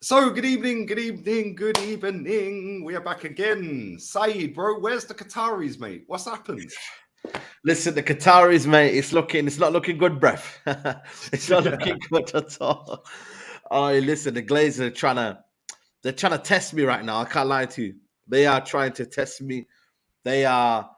So, good evening. We are back again. Saeed, bro, where's the Qataris, mate? What's happened? Listen, the Qataris, mate, it's not looking good, bruv. It's not looking good at all. Oh, listen, the Glazers they're trying to test me right now. I can't lie to you. They are trying to test me. They are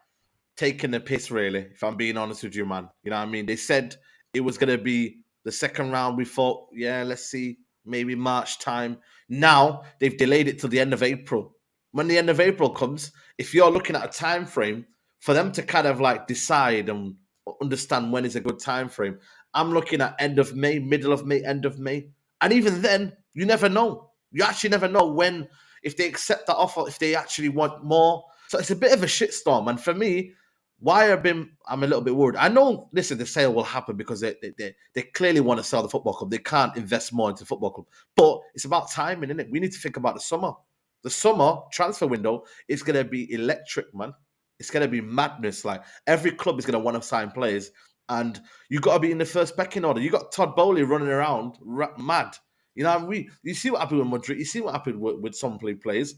taking the piss, really, if I'm being honest with you, man. You know what I mean? They said it was going to be the second round. We thought, yeah, let's see, maybe March time. Now they've delayed it till the end of April. When the end of April comes, if you're looking at a time frame for them to kind of like decide and understand when is a good time frame, I'm looking at end of May, middle of May, end of May. And even then, you never know. You actually never know when, if they accept that offer, if they actually want more. So it's a bit of a shitstorm. And for me, I'm a little bit worried. I know, listen, the sale will happen because they clearly want to sell the football club. They can't invest more into the football club. But it's about timing, isn't it? We need to think about the summer. The summer transfer window is going to be electric, man. It's going to be madness. Like, every club is going to want to sign players. And you got to be in the first pecking order. You got Todd Bowley running around mad. You know, you see what happened with Madrid. You see what happened with some players.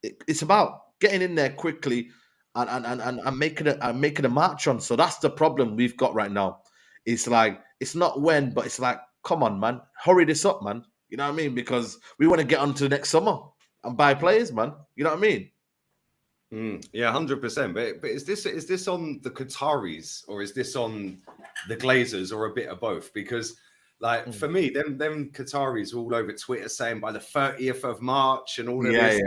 It's about getting in there quickly and making a march on. So that's the problem we've got right now. It's like, it's not when, but it's like, come on, man, hurry this up, man. You know what I mean? Because we want to get on to the next summer and buy players, man. You know what I mean? Yeah, 100%. But is this on the Qataris or is this on the Glazers or a bit of both? Because like for me, them Qataris are all over Twitter saying by the 30th of March and all of this.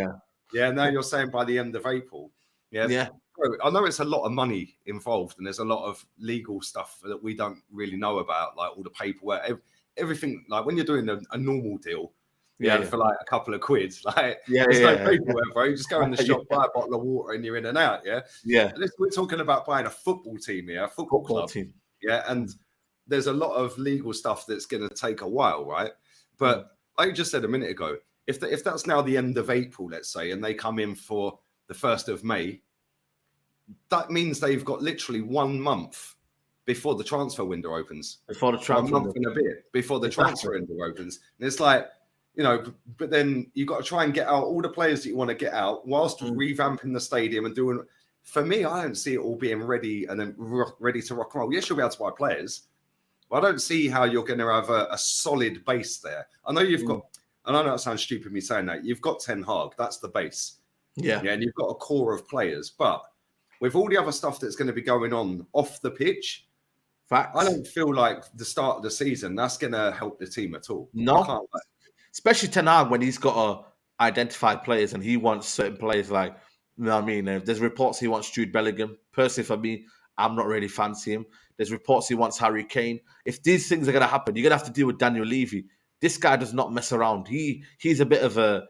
Yeah. Now you're saying by the end of April. Yeah. Bro, I know it's a lot of money involved and there's a lot of legal stuff that we don't really know about, like all the paperwork, everything. Like when you're doing a normal deal, for like a couple of quid, like there's no paperwork, bro. You just go in the shop, buy a bottle of water, and you're in and out. We're talking about buying a football team here, a football club team. And there's a lot of legal stuff that's going to take a while, right? But like you just said a minute ago, if that's now the end of April, let's say, and they come in for the 1st of May, that means they've got literally 1 month before the transfer window opens. Before the transfer window. 1 month and a bit before the transfer window opens. And it's like, you know, but then you've got to try and get out all the players that you want to get out whilst revamping the stadium and doing. For me, I don't see it all being ready and then ready to rock and roll. Yes, you'll be able to buy players, but I don't see how you're going to have a solid base there. I know you've got, and I know it sounds stupid me saying that, you've got Ten Hag, that's the base. Yeah, and you've got a core of players, but with all the other stuff that's going to be going on off the pitch, I don't feel like the start of the season that's going to help the team at all. No. Especially Ten Hag when he's got to identify players and he wants certain players, like, you know what I mean? There's reports he wants Jude Bellingham. Personally, for me, I'm not really fancy him. There's reports he wants Harry Kane. If these things are going to happen, you're going to have to deal with Daniel Levy. This guy does not mess around. He's a bit of a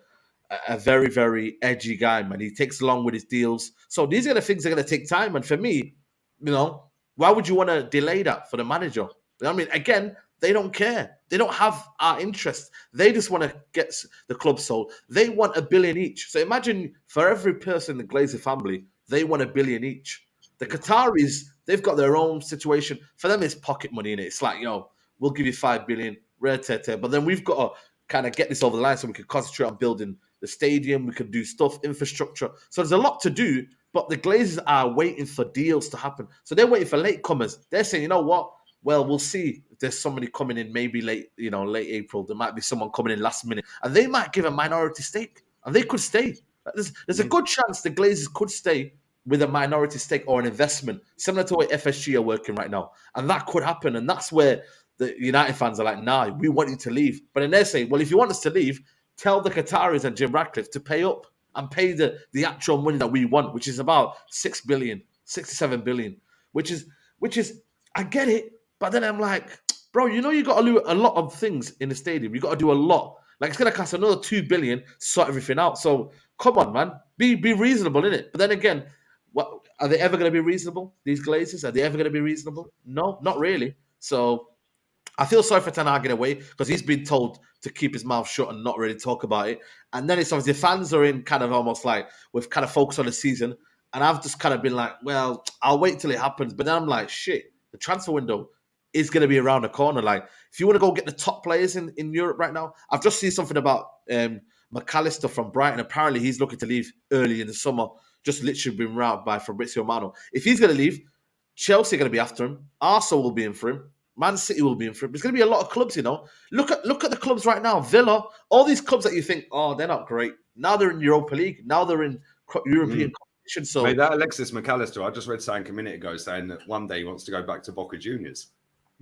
very, very edgy guy, man. He takes long with his deals. So these are the things that are going to take time. And for me, you know, why would you want to delay that for the manager? You know what I mean? Again, they don't care. They don't have our interest. They just want to get the club sold. They want $1 billion each. So imagine for every person in the Glazer family, they want $1 billion each. The Qataris, they've got their own situation. For them, it's pocket money in it. It's like, yo, we'll give you $5 billion, but then we've got to kind of get this over the line so we can concentrate on building the stadium. We can do stuff, infrastructure. So there's a lot to do, but the Glazers are waiting for deals to happen. So they're waiting for latecomers. They're saying, you know what? Well, we'll see if there's somebody coming in maybe late April. There might be someone coming in last minute. And they might give a minority stake. And they could stay. There's a good chance the Glazers could stay with a minority stake or an investment, similar to what FSG are working right now. And that could happen. And that's where the United fans are like, nah, we want you to leave. But then they're saying, well, if you want us to leave, tell the Qataris and Jim Ratcliffe to pay up and pay the actual money that we want, which is about 6 billion, 67 billion, which is, I get it. But then I'm like, bro, you know, you got to do a lot of things in the stadium. You got to do a lot. Like, it's going to cost another 2 billion to sort everything out. So come on, man, be reasonable, innit? But then again, what are they ever going to be reasonable? These Glazers, are they ever going to be reasonable? No, not really. So I feel sorry for Ten Hag in a way because he's been told to keep his mouth shut and not really talk about it. And then it's obviously the fans are in kind of almost like we've kind of focused on the season. And I've just kind of been like, well, I'll wait till it happens. But then I'm like, shit, the transfer window is going to be around the corner. Like, if you want to go get the top players in Europe right now, I've just seen something about McAllister from Brighton. Apparently, he's looking to leave early in the summer, just literally been routed by Fabrizio Romano. If he's going to leave, Chelsea are going to be after him. Arsenal will be in for him. Man City will be in for him. There's going to be a lot of clubs, you know. Look at the clubs right now. Villa, all these clubs that you think, oh, they're not great. Now they're in Europa League. Now they're in European competition. So, mate, that Alexis McAllister, I just read something a minute ago saying that one day he wants to go back to Boca Juniors.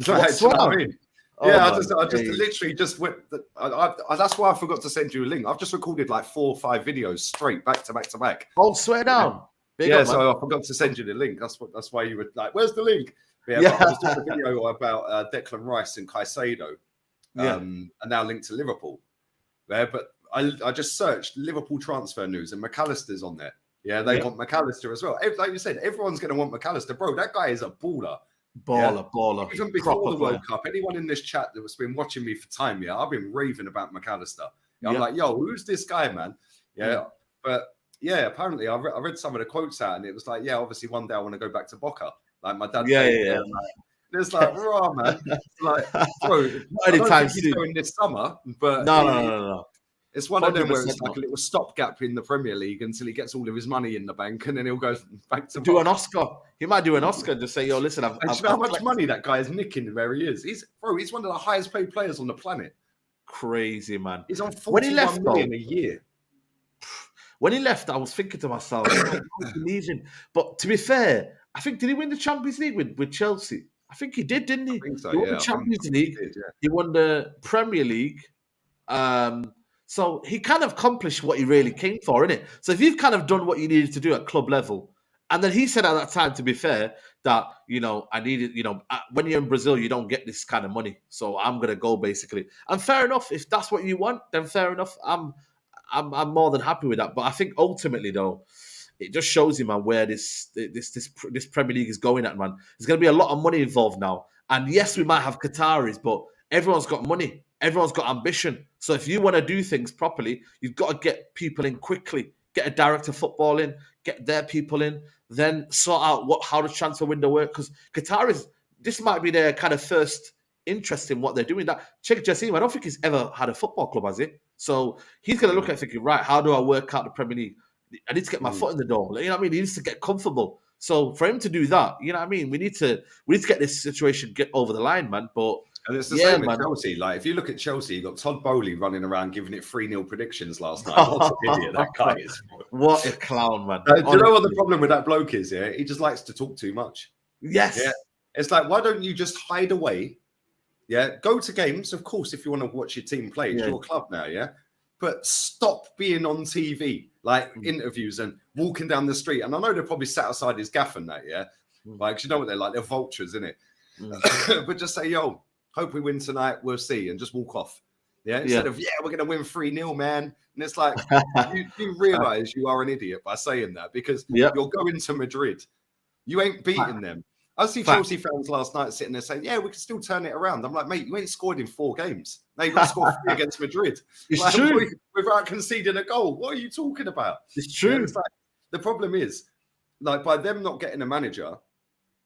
what's Do you know wrong? what I mean? Oh, Yeah, my I just literally just went. That's why I forgot to send you a link. I've just recorded like 4 or 5 videos straight back to back to back. Oh, swear down. Big Yeah, up, man. so I forgot to send you the link. That's why you were like, "Where's the link?" But Yeah. but I was doing a video about Declan Rice and Caicedo, Yeah. and now linked to Liverpool. Yeah, but I just searched Liverpool transfer news and McAllister's on there. Yeah, they want McAllister as well. Like you said, everyone's going to want McAllister, bro. That guy is a baller. Baller. Even before Proper the player. World Cup, anyone in this chat that's been watching me for time, yeah, I've been raving about McAllister. I'm like, yo, who's this guy, man? Yeah, but yeah, apparently I read some of the quotes out, and it was like, yeah, obviously one day I want to go back to Boca. Like my dad. Yeah. It's like, raw, man. It's like, bro, I don't think he's going this summer, but no. It's one of them where it's not. like a little stopgap in the Premier League until he gets all of his money in the bank, and then he'll go back to do an Oscar. He might do an Oscar and just say, "Yo, listen, do you know how much money that guy is nicking where he is? He's one of the highest paid players on the planet. Crazy, man. He's on 41 million a year. When he left, I was thinking to myself, he's leaving. But to be fair, I think, did he win the Champions League with Chelsea? I think he did, didn't he? I think so, he won the Champions League. He won the Premier League. So he kind of accomplished what he really came for, innit? So if you've kind of done what you needed to do at club level, and then he said at that time, to be fair, that, you know, I needed, you know, when you're in Brazil, you don't get this kind of money. So I'm going to go, basically. And fair enough. If that's what you want, then fair enough. I'm more than happy with that. But I think ultimately, though, it just shows you, man, where this Premier League is going at, man. There's going to be a lot of money involved now. And yes, we might have Qataris, but everyone's got money. Everyone's got ambition. So if you want to do things properly, you've got to get people in quickly. Get a director of football in, get their people in, then sort out how the transfer window works. Because Qataris, this might be their kind of first interest in what they're doing. That Sheikh Jassim, I don't think he's ever had a football club, has he? So he's going to look at it thinking, right, how do I work out the Premier League? I need to get my foot in the door. You know what I mean? He needs to get comfortable. So for him to do that, you know what I mean? We need to get this situation get over the line, man. But and it's the same with Chelsea. Like, if you look at Chelsea, you got Todd Bowley running around giving it 3-0 predictions last night. What an idiot that guy is. What a clown, man. Do you know what the problem with that bloke is? Yeah, he just likes to talk too much. Yes. Yeah. It's like, why don't you just hide away? Yeah. Go to games, of course, if you want to watch your team play. It's your club now, yeah? But stop being on TV, like interviews and walking down the street. And I know they're probably sat outside his gaff and that, yeah? Like, you know what they're like? They're vultures, innit? But just say, yo, hope we win tonight. We'll see. And just walk off. Yeah. Instead of, we're going to win 3-0, man. And it's like, you realize you are an idiot by saying that because you're going to Madrid. You ain't beating them. I see Chelsea fans last night sitting there saying, yeah, we can still turn it around. I'm like, mate, you ain't scored in 4 games. Now you've got to score 3 against Madrid. It's true. Without conceding a goal. What are you talking about? It's true. Yeah, it's like, the problem is, like, by them not getting a manager,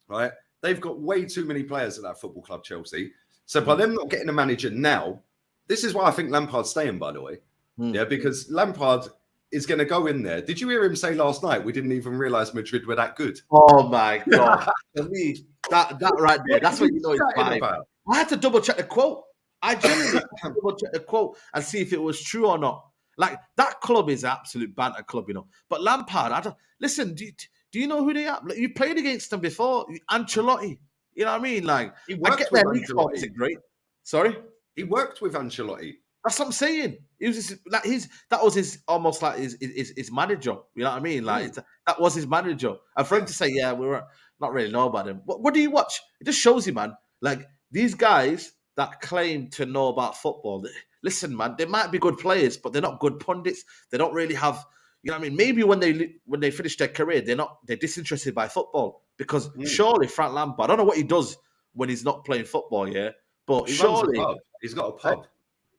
right, they've got way too many players at that football club, Chelsea. So by them not getting a manager now, this is why I think Lampard's staying, by the way. Yeah, because Lampard is going to go in there. Did you hear him say last night, we didn't even realise Madrid were that good? Oh, my God. For me, that right there, that's what you know it's fine. I had to double check the quote. I genuinely had to double check the quote and see if it was true or not. Like, that club is an absolute banter club, you know. But Lampard, listen, do you know who they are? Like, you played against them before. Ancelotti. You know what I mean? Like, I get their league form isn't great. Sorry? He worked with Ancelotti. That's what I'm saying. It was that was his almost like his manager. You know what I mean? Like that was his manager. And for him to say, yeah, we were not really know about him. What do you watch? It just shows you, man. Like these guys that claim to know about football. Listen, man, they might be good players, but they're not good pundits. They don't really have, you know what I mean? Maybe when they finish their career, they're disinterested by football because surely Frank Lampard, I don't know what he does when he's not playing football, yeah, but surely he's got a pub.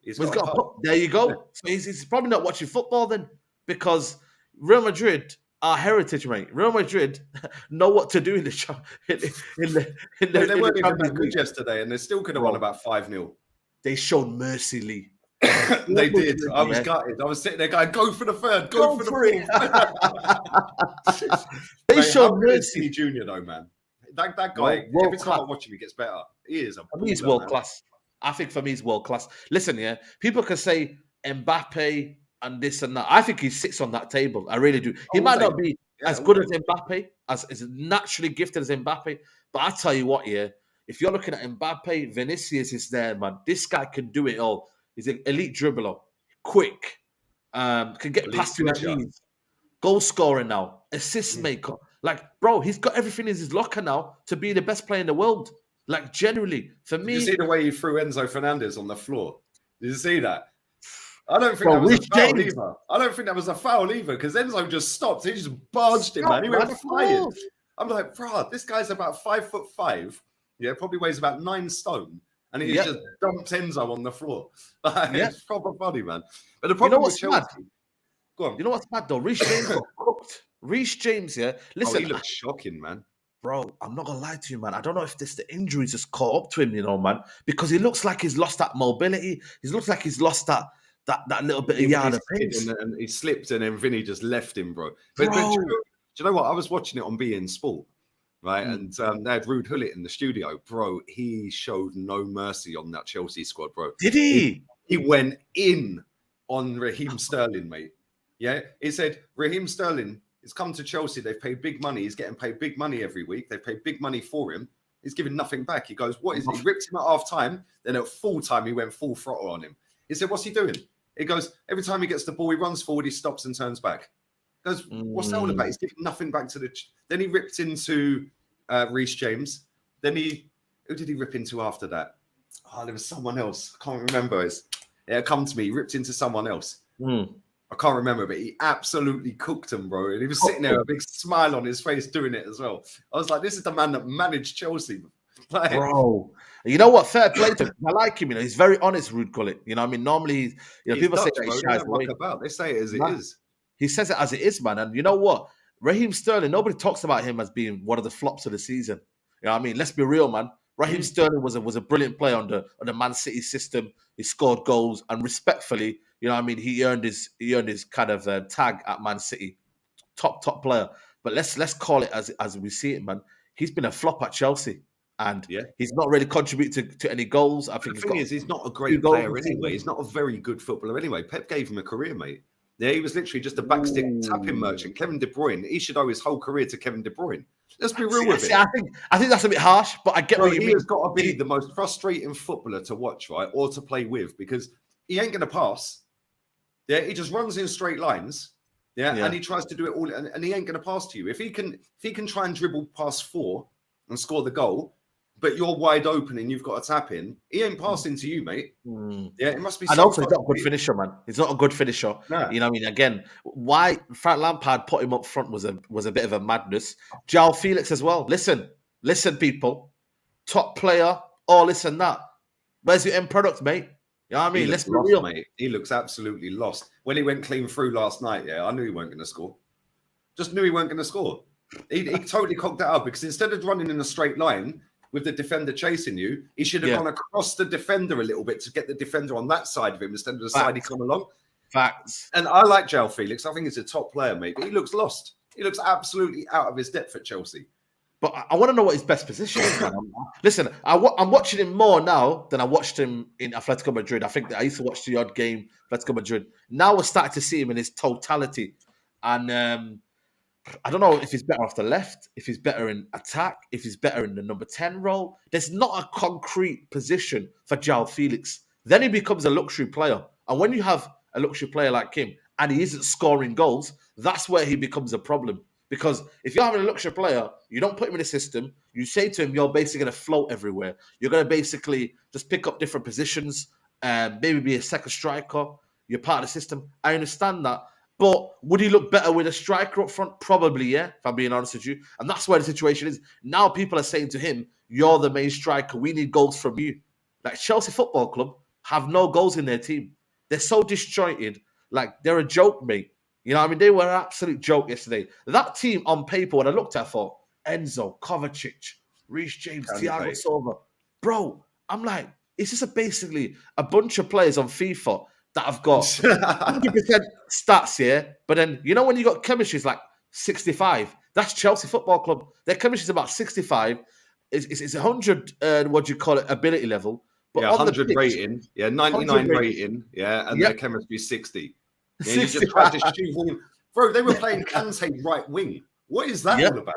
He's got a pub. There you go. So he's probably not watching football then because Real Madrid our heritage, mate. Real Madrid know what to do in the They weren't even that Champions good League, yesterday, and they still could have won bro. about 5-0. They showed mercy, Lee. Real They did. Madrid, I was yeah, gutted. I was sitting there going, go for the third, go go for the for it. fourth. They Mate, how showed good is Vinny mercy, Jr. though, man? That guy, bro. every World time I class. watch him, he gets better. He is a For me, he's baller, world man. class. I think for me, he's world class. Listen, yeah, people can say Mbappe and this and that. I think he sits on that table. I really do. He All might day. not be Yeah, as all good day. as Mbappe, as naturally gifted as Mbappe. But I tell you what, yeah, if you're looking at Mbappe, Vinicius is there, man. This guy can do it all. He's an elite dribbler, quick, can get Elite past you at finisher. ease, goal scorer now, assist Mm. maker. Like, bro, he's got everything in his locker now to be the best player in the world. Like, generally, for Did you see me, the way he threw Enzo Fernandez on the floor? Did you see that? I don't think bro, that was a Rich foul James, either. I don't think that was a foul either because Enzo just stopped. He just barged him, man. He went of flying. course. I'm like, bro, this guy's about 5'5". Yeah, probably weighs about 9 stone. And he's Yep. just dumped Enzo on the floor. Yep. It's proper funny, man. But the You know problem with what's mad? Chelsea, go on. You know what's mad though? Reece James got cooked. Reece James, yeah. Oh, Listen, he looks shocking, man. bro, I'm not gonna lie to you, man. I don't know if the injuries just caught up to him, you know, man, because he looks like he's lost that mobility. He looks like he's lost that little bit of When he yard of slid pace, and he slipped and then Vinny just left him, bro. But bro. do you know what? I was watching it on beIN Sport, right? Mm. And they had Rude Hullet in the studio, bro. He showed no mercy on that Chelsea squad, bro. Did he? He went in on Raheem Sterling, mate. Yeah, he said Raheem Sterling has come to Chelsea. They've paid big money. He's getting paid big money every week. They paid big money for him. He's giving nothing back. He goes, "What is it?" He ripped him at half time. Then at full time, he went full throttle on him. He said, "What's he doing?" He goes, "Every time he gets the ball, he runs forward, he stops and turns back." He goes, "What's that all about?" He's giving nothing back to the. Then he ripped into Reece James. Then who did he rip into after that? Oh, there was someone else. I can't remember. It come to me. He ripped into someone else. Mm. I can't remember, but he absolutely cooked him, bro. And he was sitting there with a big smile on his face doing it as well. I was like, this is the man that managed Chelsea. Like, Bro, you know what? Fair play to him. I like him. You know, he's very honest, Rude Gullit. You know, what I mean, normally, he's people say Dutch, that he bro. They shies don't away. muck about. They say it as it Nah. is. He says it as it is, man. And you know what? Raheem Sterling, nobody talks about him as being one of the flops of the season. You know what I mean? Let's be real, man. Raheem Sterling was a brilliant player on the Man City system. He scored goals, and respectfully, you know what I mean, he earned his kind of tag at Man City. Top player. But let's call it as we see it, man. He's been a flop at Chelsea. And Yeah. he's not really contributed to any goals. I think The thing is, he's not a 2 great goals player this anyway. season. He's not a very good footballer anyway. Pep gave him a career, mate. Yeah, he was literally just a backstick tapping merchant. Kevin De Bruyne, he should owe his whole career to Kevin De Bruyne. Let's be real with it. I think that's a bit harsh, but I get Bro, what you he mean. has got to be the most frustrating footballer to watch, right? Or to play with, because he ain't going to pass. Yeah, he just runs in straight lines. Yeah, Yeah. and he tries to do it all, and he ain't going to pass to you. If he can try and dribble past 4 and score the goal, but you're wide open and you've got a tap in, he ain't passing to you, mate. Yeah, it must be. And so also, he's not a good frustrating. finisher, man. He's not a good finisher. Nah. You know what I mean? Again, why Frank Lampard put him up front was a bit of a madness. João Felix as well. Listen, people. Top player, all this and that. Where's your end product, mate? You know what I mean? He Let's looks be lost, real. mate. He looks absolutely lost. When he went clean through last night, yeah, I knew he weren't going to score. Just knew he weren't going to score. He totally cocked that up because instead of running in a straight line with the defender chasing you, he should have gone across the defender a little bit to get the defender on that side of him instead of the side he come along. Facts. And I like João Felix. I think he's a top player, mate. But he looks lost. He looks absolutely out of his depth at Chelsea. But I want to know what his best position is. Man. Listen, I'm watching him more now than I watched him in Atletico Madrid. I think that I used to watch the odd game, Atletico Madrid. Now we're starting to see him in his totality. And I don't know if he's better off the left, if he's better in attack, if he's better in the number 10 role. There's not a concrete position for João Felix. Then he becomes a luxury player. And when you have a luxury player like him and he isn't scoring goals, that's where he becomes a problem. Because if you're having a luxury player, you don't put him in a system, you say to him, you're basically going to float everywhere. You're going to basically just pick up different positions, maybe be a second striker. You're part of the system. I understand that. But would he look better with a striker up front? Probably, yeah, if I'm being honest with you. And that's where the situation is. Now people are saying to him, you're the main striker. We need goals from you. Like Chelsea Football Club have no goals in their team. They're so disjointed. Like they're a joke, mate. You know what I mean? They were an absolute joke yesterday. That team on paper, when I looked at, I thought, Enzo, Kovacic, Reece James, Thiago Kante. Silva. Bro, I'm like, it's just basically a bunch of players on FIFA that have got 100% stats here. But then, you know, when you got chemistry, it's like 65. That's Chelsea Football Club. Their chemistry is about 65. It's 100, what do you call it, ability level. But Yeah, on the 100 pitch, rating. Yeah, 100 99 rating. rating. Yeah, and their Yep. chemistry 60. Yeah, you 60. just tried to shoehorn. Bro, they were playing Kante right wing. What is that Yep. all about?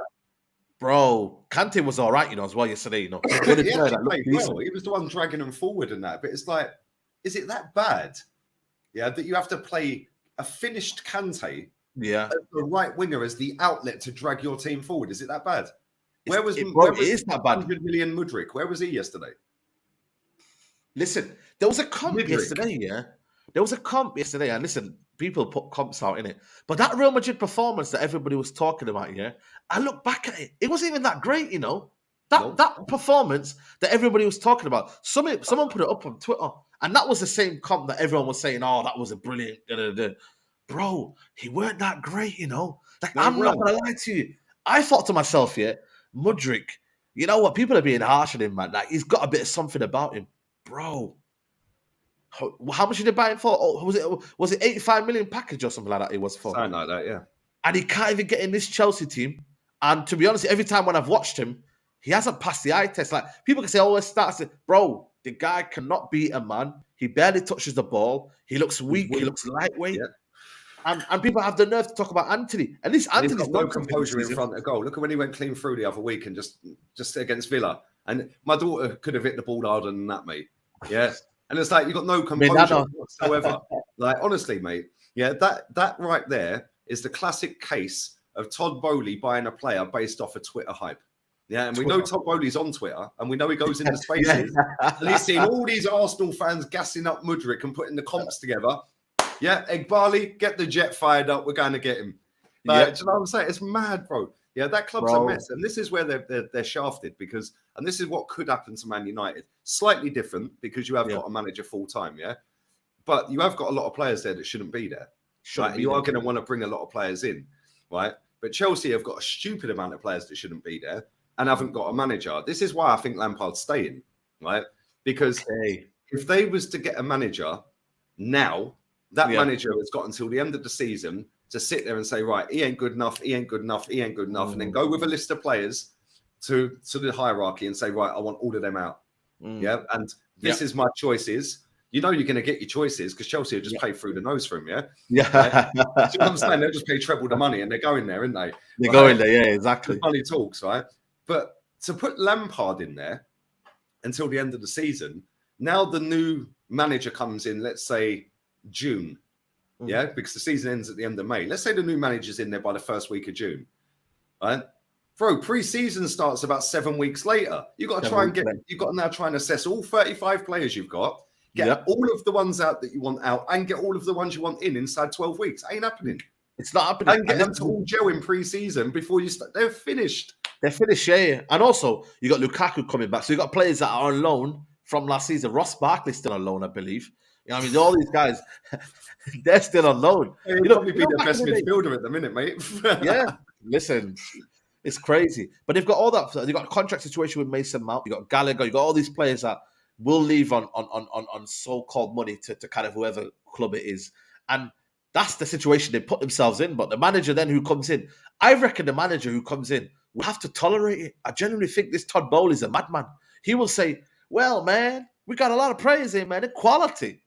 Bro, Kante was all right, you know, as well yesterday, you know. He When he actually played, that looked played decent. well. He was the one dragging them forward and that. But it's like, is it that bad? Yeah, that you have to play a finished Kante Yeah. as the right winger as the outlet to drag your team forward. Is it that bad? Where was It is that bad. 100 million Mudryk? Where was he yesterday? Listen, there was a comp Mudryk. yesterday, yeah. There was a comp yesterday, and listen, people put comps out in it. But that Real Madrid performance that everybody was talking about, yeah, I look back at it, it wasn't even that great, you know. That performance that everybody was talking about, someone put it up on Twitter, and that was the same comp that everyone was saying, oh, that was a brilliant, Bro, he weren't that great, you know. Like, No, I'm not gonna lie to you. I thought to myself, yeah, Mudryk, you know what? People are being harsh on him, man. Like, he's got a bit of something about him. Bro, how much did they buy him for? Oh, was it 85 million package or something like that? It was for, something like that, yeah. and he can't even get in this Chelsea team. And to be honest, every time when I've watched him, he hasn't passed the eye test. Like people can say, "Oh, it starts." Bro, the guy cannot beat a man. He barely touches the ball. He looks weak. He looks lightweight. Yeah. And people have the nerve to talk about Anthony. At least And he's Anthony's got no done something this composure in season. front of goal. Look at when he went clean through the other week and just against Villa. And my daughter could have hit the ball harder than that, mate. Yeah. And it's like you got no composure whatsoever. Like honestly, mate. Yeah, that right there is the classic case of Todd Bowley buying a player based off of Twitter hype. Yeah, and we know Todd Bowley's on Twitter, and we know he goes into spaces, and he's seeing all these Arsenal fans gassing up Mudryk and putting the comps together. Yeah, Egbali, get the jet fired up. We're going to get him. Like, do you know what I'm saying? It's mad, bro. Yeah, that club's a mess, and this is where they're shafted because, and this is what could happen to Man United. Slightly different because you have got a manager full time, yeah, but you have got a lot of players there that shouldn't be there. Right? You are going to want to bring a lot of players in, right? But Chelsea have got a stupid amount of players that shouldn't be there and haven't got a manager. This is why I think Lampard's staying, right? Because if they was to get a manager now, that manager has got until the end of the season to sit there and say, right, he ain't good enough, he ain't good enough, he ain't good enough, and then go with a list of players to the hierarchy and say, right, I want all of them out. Yeah, and this is my choices. You know you're going to get your choices because Chelsea have just paid through the nose for him, yeah? Yeah. You know what I'm saying? They'll just pay treble the money and they're going there, aren't they? They're going there, yeah, exactly. Money talks, right? But to put Lampard in there until the end of the season, now the new manager comes in, let's say June, yeah, because the season ends at the end of May. Let's say the new manager's in there by the first week of June, right? Bro, pre-season starts about 7 weeks later. You've got to now try and assess all 35 players you've got, get all of the ones out that you want out, and get all of the ones you want in inside 12 weeks. Ain't happening. It's not happening. And get them to all gel in pre-season before you start. They're finished. They're finished, yeah. And also, you got Lukaku coming back. So you got players that are on loan from last season. Ross Barkley's still on loan, I believe. You know what I mean? All these guys, they're still on loan. He'll probably be the best midfielder at the minute, mate. Yeah, listen, it's crazy. But they've got all that. They've got a contract situation with Mason Mount. You got Gallagher. You got all these players that will leave on so-called money to kind of whoever club it is. And that's the situation they put themselves in. But the manager then who comes in, I reckon the manager who comes in will have to tolerate it. I genuinely think this Todd Bowley is a madman. He will say, well, man, we got a lot of players here, man. They're quality.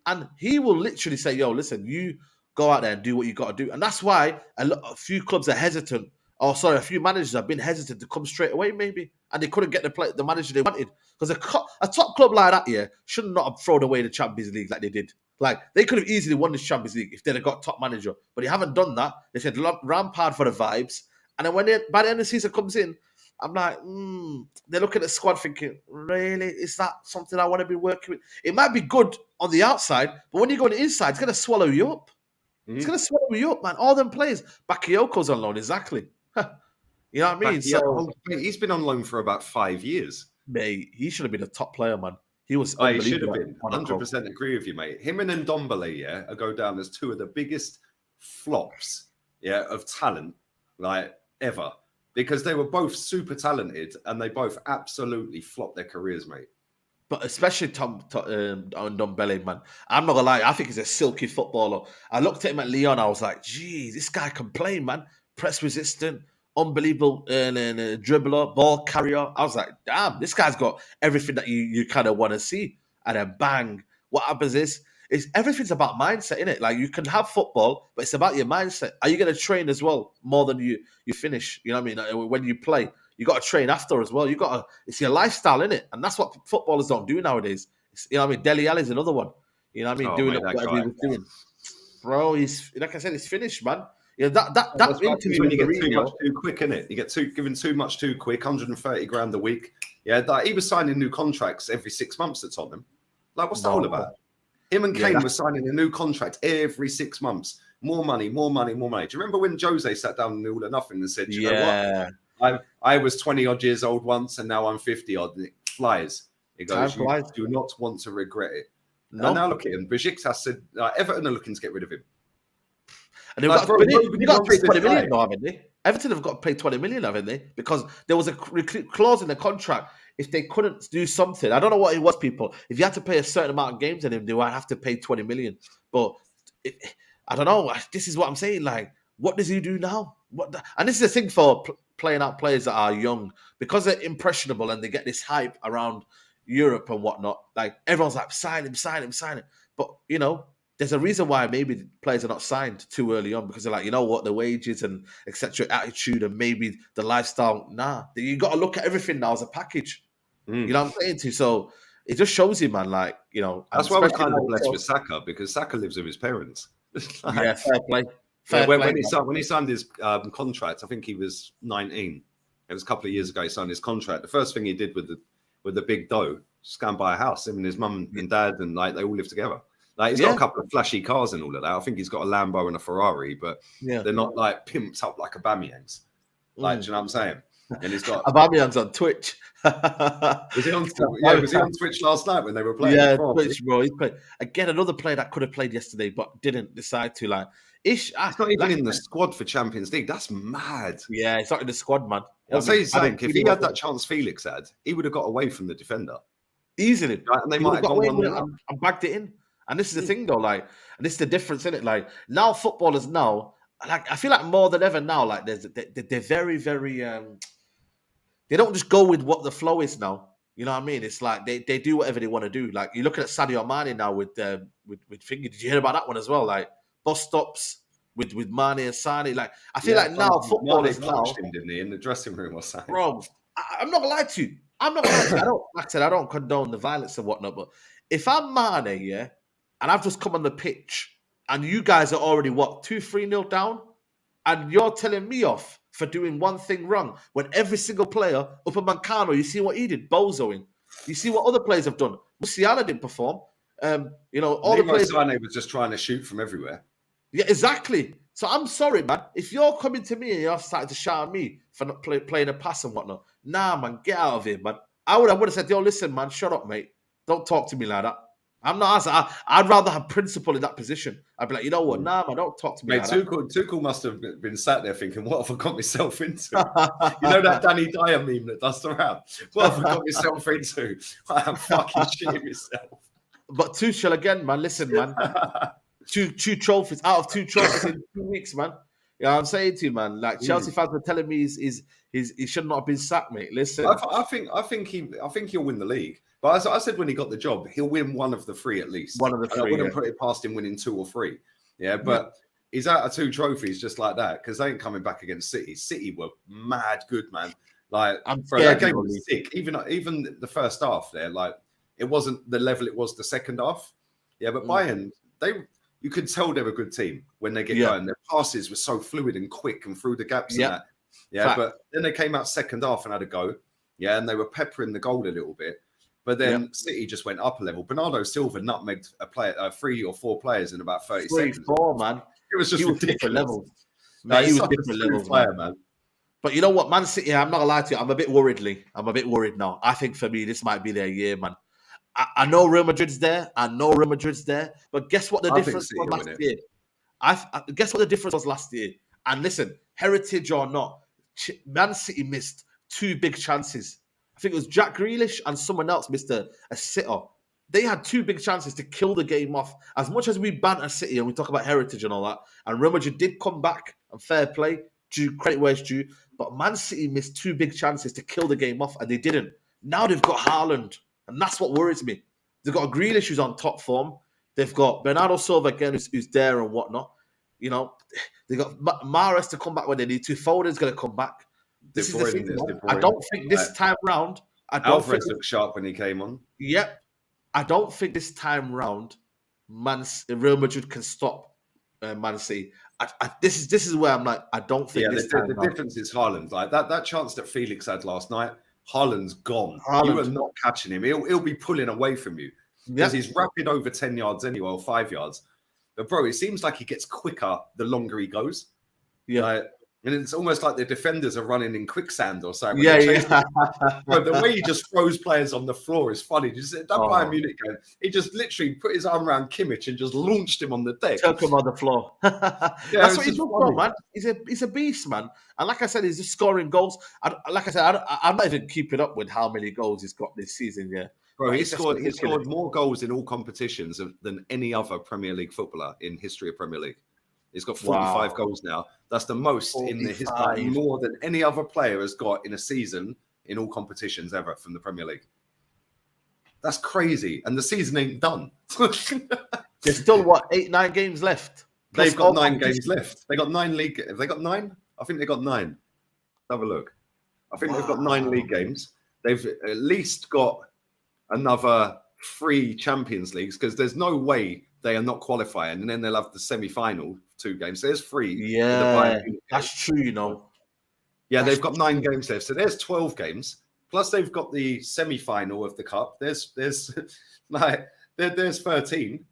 And he will literally say, yo, listen, you go out there and do what you got to do. And that's why a few clubs are hesitant. A few managers have been hesitant to come straight away, maybe. And they couldn't get the manager they wanted. Because a top club like that, should not have thrown away the Champions League like they did. Like, they could have easily won this Champions League if they'd have got top manager. But they haven't done that. They said Lampard for the vibes. And then by the end of the season comes in, I'm like, they're looking at the squad thinking, really? Is that something I want to be working with? It might be good on the outside, but when you go on the inside, it's going to swallow you up. It's going to swallow you up, man. All them players. Bakayoko's on loan, exactly. You know what I mean? So he's been on loan for about 5 years. Mate, he should have been a top player, man. He was he should have been. 100% agree with you, mate. Him and Ndombele, go down as two of the biggest flops, of talent, like ever, because they were both super talented and they both absolutely flopped their careers, mate. But especially Tom Ndombele, man. I'm not gonna lie, I think he's a silky footballer. I looked at him at Lyon, I was like, geez, this guy can play, man. Press resistant, unbelievable dribbler, ball carrier. I was like, damn, this guy's got everything that you kind of want to see. And then bang, what happens is everything's about mindset, innit? Like you can have football, but it's about your mindset. Are you gonna train as well more than you finish? You know what I mean? Like, when you play. You got to train after as well. It's your lifestyle, innit? And that's what footballers don't do nowadays. You know what I mean? Dele Alli's another one. You know what I mean? Oh, Doing mate, whatever he was doing. Bro, he's like I said, it's finished, man. Yeah, that's interview when you get with too Mourinho. much too quick, innit? You get given too much too quick, 130 grand a week. Yeah, like, he was signing new contracts every 6 months at Tottenham. Like, what's that all about? Him and Kane were signing a new contract every 6 months. More money, more money, more money. Do you remember when Jose sat down in All or Nothing and said, you know what? I was 20 odd years old once and now I'm 50 odd. And it flies. He goes, you do not want to regret it. No. And now look at him. Besiktas said, Everton are looking to get rid of him. And they've got to pay 20 million now, haven't they? Everton have got to pay 20 million, haven't they? Because there was a clause in the contract. If they couldn't do something, I don't know what it was, people. If you had to pay a certain amount of games on him, they would have to pay 20 million. But I don't know. This is what I'm saying. Like, what does he do now? And this is the thing for playing out players that are young, because they're impressionable and they get this hype around Europe and whatnot. Like, everyone's like, sign him, sign him, sign him. But, you know, there's a reason why maybe players are not signed too early on, because they're like, you know what, the wages and etc., attitude and maybe the lifestyle. Nah, you got to look at everything now as a package. You know what I'm saying to you? So it just shows you, man, like, you know. That's why we're kind of blessed with Saka, because Saka lives with his parents. Yeah, fair play. When he signed his contract, I think he was 19. It was a couple of years ago he signed his contract. The first thing he did with the big dough, just go and buy a house. Him and his mum and dad, and like they all live together. Like, he's got a couple of flashy cars and all of that. I think he's got a Lambo and a Ferrari, but they're not like pimped up like Aubameyang's. Like, do you know what I'm saying? And he's got Aubameyang's on Twitch. Was he on Twitch last night when they were playing? Yeah, Twitch, bro. He played again. Another player that could have played yesterday, but didn't decide to. Like, he's not even in the squad for Champions League. That's mad. Yeah, he's not in the squad, man. I'll say something. If he had that chance Felix had, he would have got away from the defender easily. Right? And they might have gone 1-0 and bagged it in. And this is the thing, though. Like, and this is the difference in it. Like, now footballers now, like, I feel like more than ever now, like, they're very, very. They don't just go with what the flow is now. You know what I mean? It's like they do whatever they want to do. Like, you're looking at Sadio Mane now with Finger. Did you hear about that one as well? Like, bus stops with Mane and Sane. Like, I feel like now footballers now. Him, didn't he, in the dressing room or something? Bro, I'm not gonna lie to you. I don't, like I said, I don't condone the violence and whatnot. But if I'm Mane, yeah, and I've just come on the pitch, and you guys are already 2-3-0 down, and you're telling me off for doing one thing wrong, when every single player, Upamecano, you see what he did, bozoing. You see what other players have done. Musiala didn't perform. You know, all the players. Sane was just trying to shoot from everywhere. Yeah, exactly. So I'm sorry, man. If you're coming to me and you're starting to shout at me for not playing a pass and whatnot, nah, man, get out of here, man. I would have said, yo, listen, man, shut up, mate. Don't talk to me like that. I'm not. I'd rather have principle in that position. I'd be like, you know what? Nah, man, don't talk to me. Mate, Tuchel must have been sat there thinking, "What have I got myself into?" You know that Danny Dyer meme that does around. What have I got myself into? I'm fucking shitting myself. But Tuchel again, man. Listen, man. two trophies out of 2 trophies in 2 weeks, man. Yeah, I'm saying to you, man. Like, Chelsea fans were telling me he should not have been sacked, mate. Listen, I think he'll win the league. But as I said when he got the job, he'll win one of the 3 at least. One of the 3. I wouldn't put it past him winning 2 or 3. Yeah, but he's out of 2 trophies just like that, because they ain't coming back against City. City were mad good, man. Like, that game was sick. Even the first half there, like, it wasn't the level it was the second half. Yeah, but Bayern, you could tell they're a good team when they get going. Their passes were so fluid and quick and through the gaps and that. Yeah, fact. But then they came out second half and had a go. Yeah, and they were peppering the goal a little bit. But then City just went up a level. Bernardo Silva nutmegged 3 or 4 players in about 30 seconds. 4, man. It was just ridiculous. Level. Man, he was different levels, player, man. But you know what, Man City, I'm not gonna lie to you, I'm a bit worried now. I think for me, this might be their year, man. I know Real Madrid's there. But guess what the difference was last year? Guess what the difference was last year? And listen, heritage or not, Man City missed 2 big chances. I think it was Jack Grealish and someone else missed a sitter. They had 2 big chances to kill the game off. As much as we banter City and we talk about heritage and all that, and Real Madrid did come back and fair play, due credit where it's due, but Man City missed 2 big chances to kill the game off, and they didn't. Now they've got Haaland, and that's what worries me. They've got a Grealish who's on top form. They've got Bernardo Silva again, who's there and whatnot. You know, they got Mahrez to come back when they need to. Foden's going to come back. This is the thing. I don't think this time round. Alvarez looked sharp when he came on. Yep. I don't think this time round, Real Madrid can stop Man City. This is where I'm like, I don't think. The difference is Haaland. Like that chance that Felix had last night. Haaland's gone. You are not catching him. He'll be pulling away from you because he's rapid over 10 yards anyway, or 5 yards. But bro, it seems like he gets quicker the longer he goes. Yeah. And it's almost like the defenders are running in quicksand or something. Yeah. Bro, the way he just throws players on the floor is funny. Just that Bayern Munich game, he just literally put his arm around Kimmich and just launched him on the deck. Took him on the floor. That's what he's doing, man. He's a beast, man. And like I said, he's just scoring goals. I'm not even keeping up with how many goals he's got this season. Yeah, bro, he scored more goals in all competitions than any other Premier League footballer in history of Premier League. He's got 45 goals now. That's the most 45. In the history, more than any other player has got in a season in all competitions ever from the Premier League. That's crazy. And the season ain't done. There's still, 8-9 games left? They've got 9 games left. They got 9 league. Have they got 9? I think they got 9. Have a look. I think they've got 9 league games. They've at least got another 3 Champions Leagues because there's no way they are not qualifying, and then they'll have the semi-final 2 games. There's 3. Yeah, that's true. You know. Yeah, they've got 9 games left, so there's 12 games. Plus, they've got the semi-final of the cup. There's 13.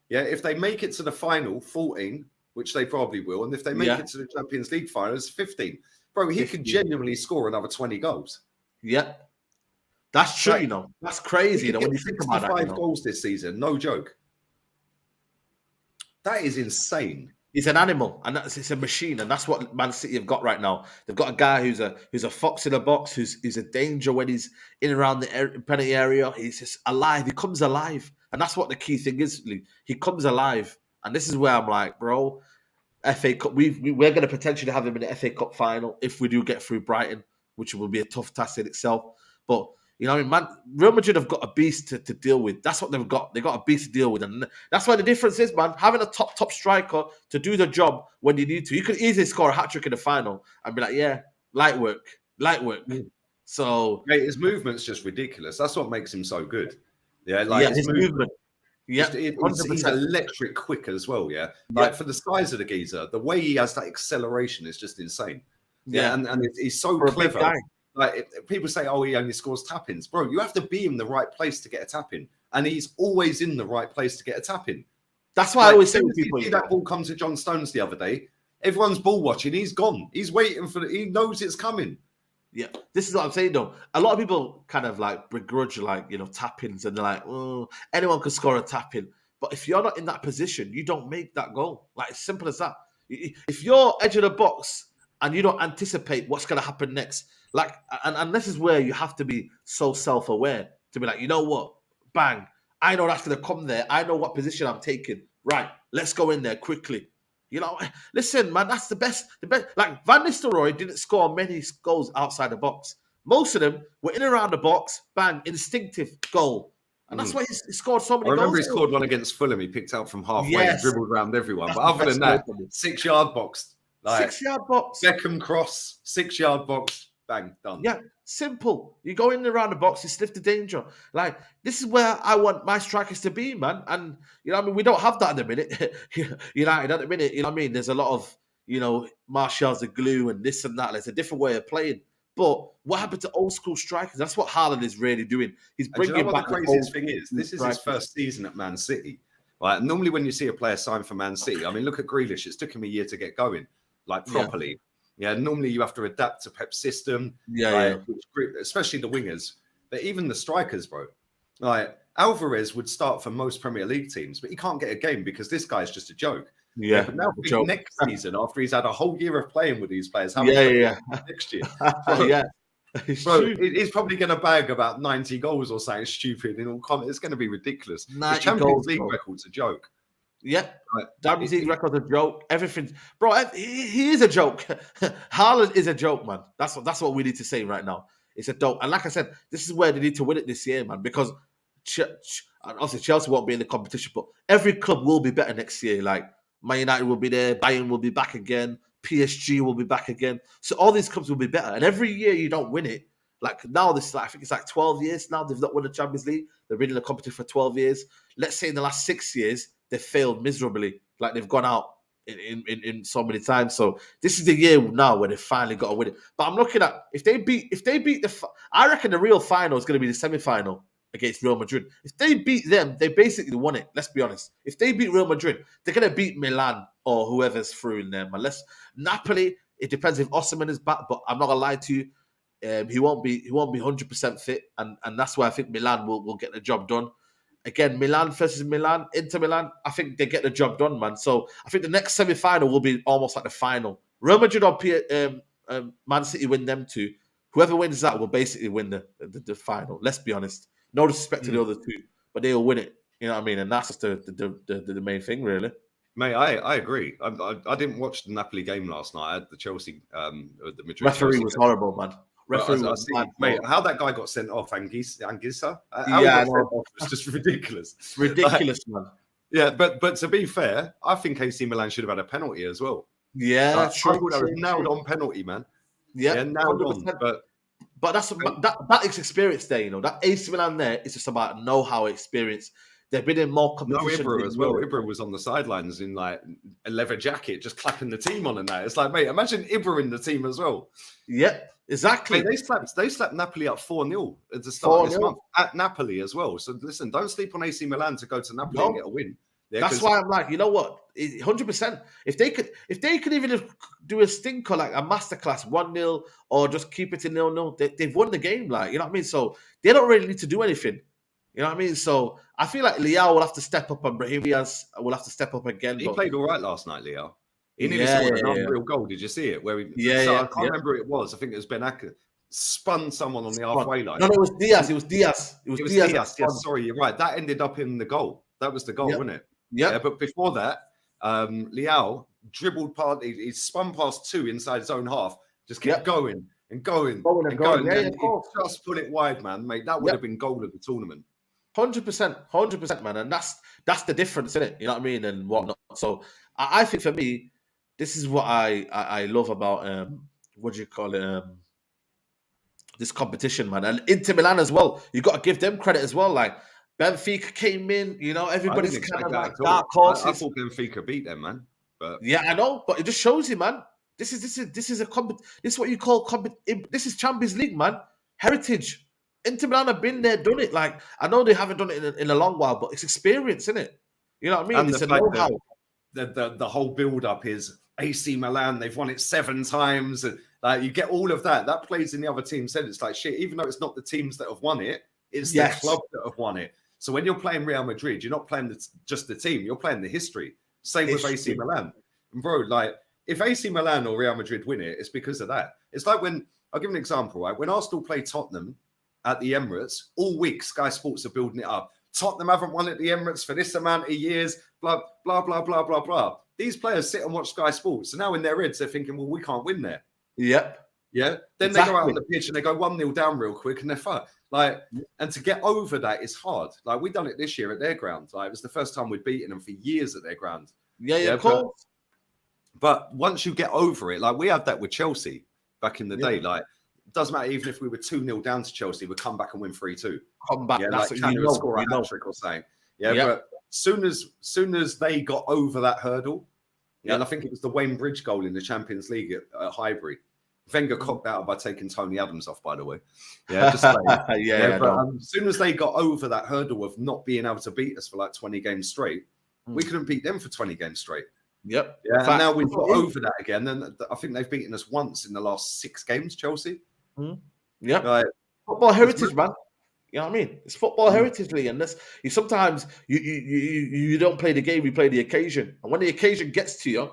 Yeah, if they make it to the final, 14, which they probably will, and if they make it to the Champions League final, it's 15. Bro, he could genuinely score another 20 goals. Yeah, that's true. You know, that's crazy. You know, when you think about that, 65 goals this season, no joke. That is insane. He's an animal, and it's a machine, and that's what Man City have got right now. They've got a guy who's a fox in a box, who's a danger when he's in and around the penalty area. He's just alive. He comes alive, and that's what the key thing is. He comes alive, and this is where I'm like, bro, FA Cup. We're going to potentially have him in the FA Cup final if we do get through Brighton, which will be a tough task in itself. But you know, man, Real Madrid have got a beast to deal with. That's what they've got. They've got a beast to deal with. And that's why the difference is, man, having a top striker to do the job when you need to. You could easily score a hat-trick in the final and be like, yeah, light work. So... Mate, his movement's just ridiculous. That's what makes him so good. Yeah, his movement. Yeah, he's electric quick as well, yeah? Like, for the size of the geezer, the way he has that acceleration is just insane. Yeah, and he's so clever. Like people say, oh, he only scores tap-ins. Bro, you have to be in the right place to get a tap-in. And he's always in the right place to get a tap-in. That's why I always say to people, you see that ball come to John Stones the other day, everyone's ball watching, he's gone. He's waiting for he knows it's coming. Yeah, this is what I'm saying though. A lot of people kind of like begrudge tap-ins, and they're like, oh, anyone can score a tap-in. But if you're not in that position, you don't make that goal. Like, it's simple as that. If you're edge of the box and you don't anticipate what's going to happen next, like, and this is where you have to be so self-aware to be like, you know what? Bang. I know that's going to come there. I know what position I'm taking. Right. Let's go in there quickly. You know, listen, man, that's the best. Like, Van Nistelrooy didn't score many goals outside the box. Most of them were in and around the box. Bang. Instinctive goal. And that's why he scored so many goals. I remember he scored one against Fulham. He picked out from halfway and dribbled around everyone. But other than that, 6-yard box. Like, 6-yard box. Beckham cross, 6-yard box. Bang, done. Yeah, simple. You go in and around the box, you sniff the danger. Like, this is where I want my strikers to be, man. And, you know what I mean? We don't have that at the minute. United at the minute, you know what I mean? There's a lot of, you know, Martial's the glue and this and that. There's a different way of playing. But what happened to old school strikers? That's what Haaland is really doing. He's bringing back the craziest thing is, this is his first season at Man City. Like, normally when you see a player sign for Man City, I mean, look at Grealish. It's took him a year to get going, like, properly. Yeah. Yeah, normally you have to adapt to Pep's system. Especially the wingers, but even the strikers, bro. Like, Alvarez would start for most Premier League teams, but he can't get a game because this guy's just a joke. Yeah, but now think joke. next season, after he's had a whole year of playing with these players, how Yeah. next year, Yeah, it's bro, true. he's probably going to bag about 90 goals or something stupid in all comments. It's going to be ridiculous. His 90 Champions goals, League bro. record's a joke. Yeah. Right? Champions League record's a joke. Everything, bro. He is a joke. Haaland is a joke, man. That's what we need to say right now. It's a joke. And like I said, this is where they need to win it this year, man. Because obviously Chelsea won't be in the competition, but every club will be better next year. Like Man United will be there, Bayern will be back again, PSG will be back again. So all these clubs will be better. And every year you don't win it. Like now, I think it's like 12 years now they've not won the Champions League. They've been in the competition for 12 years. Let's say in the last 6 years they've failed miserably. Like they've gone out in so many times. So this is the year now where they finally got to win it. But I'm looking at if they beat I reckon the real final is going to be the semi-final against Real Madrid. If they beat them, they basically won it. Let's be honest. If they beat Real Madrid, they're going to beat Milan or whoever's through in them. Unless Napoli, it depends if Osimhen is back. But I'm not gonna lie to you, he won't be 100% fit, and that's why I think Milan will get the job done. Again, Milan versus Milan, Inter Milan, I think they get the job done, man. So I think the next semi-final will be almost like the final. Real Madrid or Man City win them two. Whoever wins that will basically win the final. Let's be honest. No disrespect to the other two, but they'll win it. You know what I mean? And that's just the main thing, really. Mate, I agree. I didn't watch the Napoli game last night. I had the Chelsea, the Madrid. Referee was horrible, man. Mate, how that guy got sent off, Anguissa? How he got sent off was just ridiculous. Ridiculous, man. Yeah, but to be fair, I think AC Milan should have had a penalty as well. Yeah, I thought that was nailed on penalty, man. Yeah, nailed 100%. On. But that is experience there, you know. That AC Milan there is just about know-how experience. They've been in more competition. No, Ibra as well. Ibra was on the sidelines in like a leather jacket, just clapping the team on and that. It's like, mate, imagine Ibra in the team as well. Yep, exactly. Mate, they slapped Napoli up 4-0 at the start of this month at Napoli as well. So listen, don't sleep on AC Milan to go to Napoli and get a win. Yeah, that's why I'm like, you know what? 100%. If they could even do a stinker like a masterclass 1-0 or just keep it in 0-0, they've won the game. Like, you know what I mean? So they don't really need to do anything. You know what I mean? So I feel like Leao will have to step up and Brahim Diaz will have to step up again. He played all right last night, Leao. He nearly scored an unreal goal. Did you see it? Where I can't remember who it was. I think it was Benacer. Spun someone on the halfway line. No, it was Diaz. It was Diaz. Diaz. Yes, sorry, you're right. That ended up in the goal. That was the goal, wasn't it? Yeah. But before that, Leao dribbled past. He spun past two inside his own half. Just kept going and going and going. Yeah, and just put it wide, man. Mate, that would have been goal of the tournament. 100%, man, and that's the difference, isn't it? You know what I mean, and whatnot. So I think for me, this is what I love about what do you call it? This competition, man, and Inter Milan as well. You got to give them credit as well. Like Benfica came in, you know, everybody's kind of like dark horses. I thought Benfica beat them, man. But yeah, I know, but it just shows you, man. This is what you call this is Champions League, man. Heritage. Inter Milan have been there, done it. Like, I know they haven't done it in a long while, but it's experience, isn't it? You know what I mean? And it's a know-how. The whole build-up is AC Milan. They've won it 7 times. And, like, you get all of that. That plays in the other team's head. It's like, shit, even though it's not the teams that have won it, it's the club that have won it. So when you're playing Real Madrid, you're not playing just the team. You're playing the history. Same with AC Milan. And bro, like, if AC Milan or Real Madrid win it, it's because of that. It's like when, I'll give an example, right? When Arsenal play Tottenham at the Emirates, all week Sky Sports are building it up. Tottenham haven't won at the Emirates for this amount of years, blah, blah, blah, blah, blah, blah. These players sit and watch Sky Sports. So now in their heads, they're thinking, well, we can't win there. Yep. Yeah. Then they go out on the pitch and they go 1-0 down real quick and they're fucked. Like, and to get over that is hard. Like, we've done it this year at their ground. Like, it was the first time we'd beaten them for years at their ground. Yeah, of course. But once you get over it, like we had that with Chelsea back in the day, like, it doesn't matter even if we were 2-0 down to Chelsea, we'd come back and win 3-2. Come back, that's like Kane would score a hat-trick or something. But soon as they got over that hurdle, and I think it was the Wayne Bridge goal in the Champions League at Highbury. Wenger cocked out by taking Tony Adams off, by the way. Yeah, just saying. But as soon as they got over that hurdle of not being able to beat us for like 20 games straight, we couldn't beat them for 20 games straight. Yep. Yeah, and now we've got over that again. And I think they've beaten us once in the last 6 games, Chelsea. Yep. Football heritage, man. You know what I mean? It's football heritage league, and sometimes you don't play the game, you play the occasion. And when the occasion gets to you,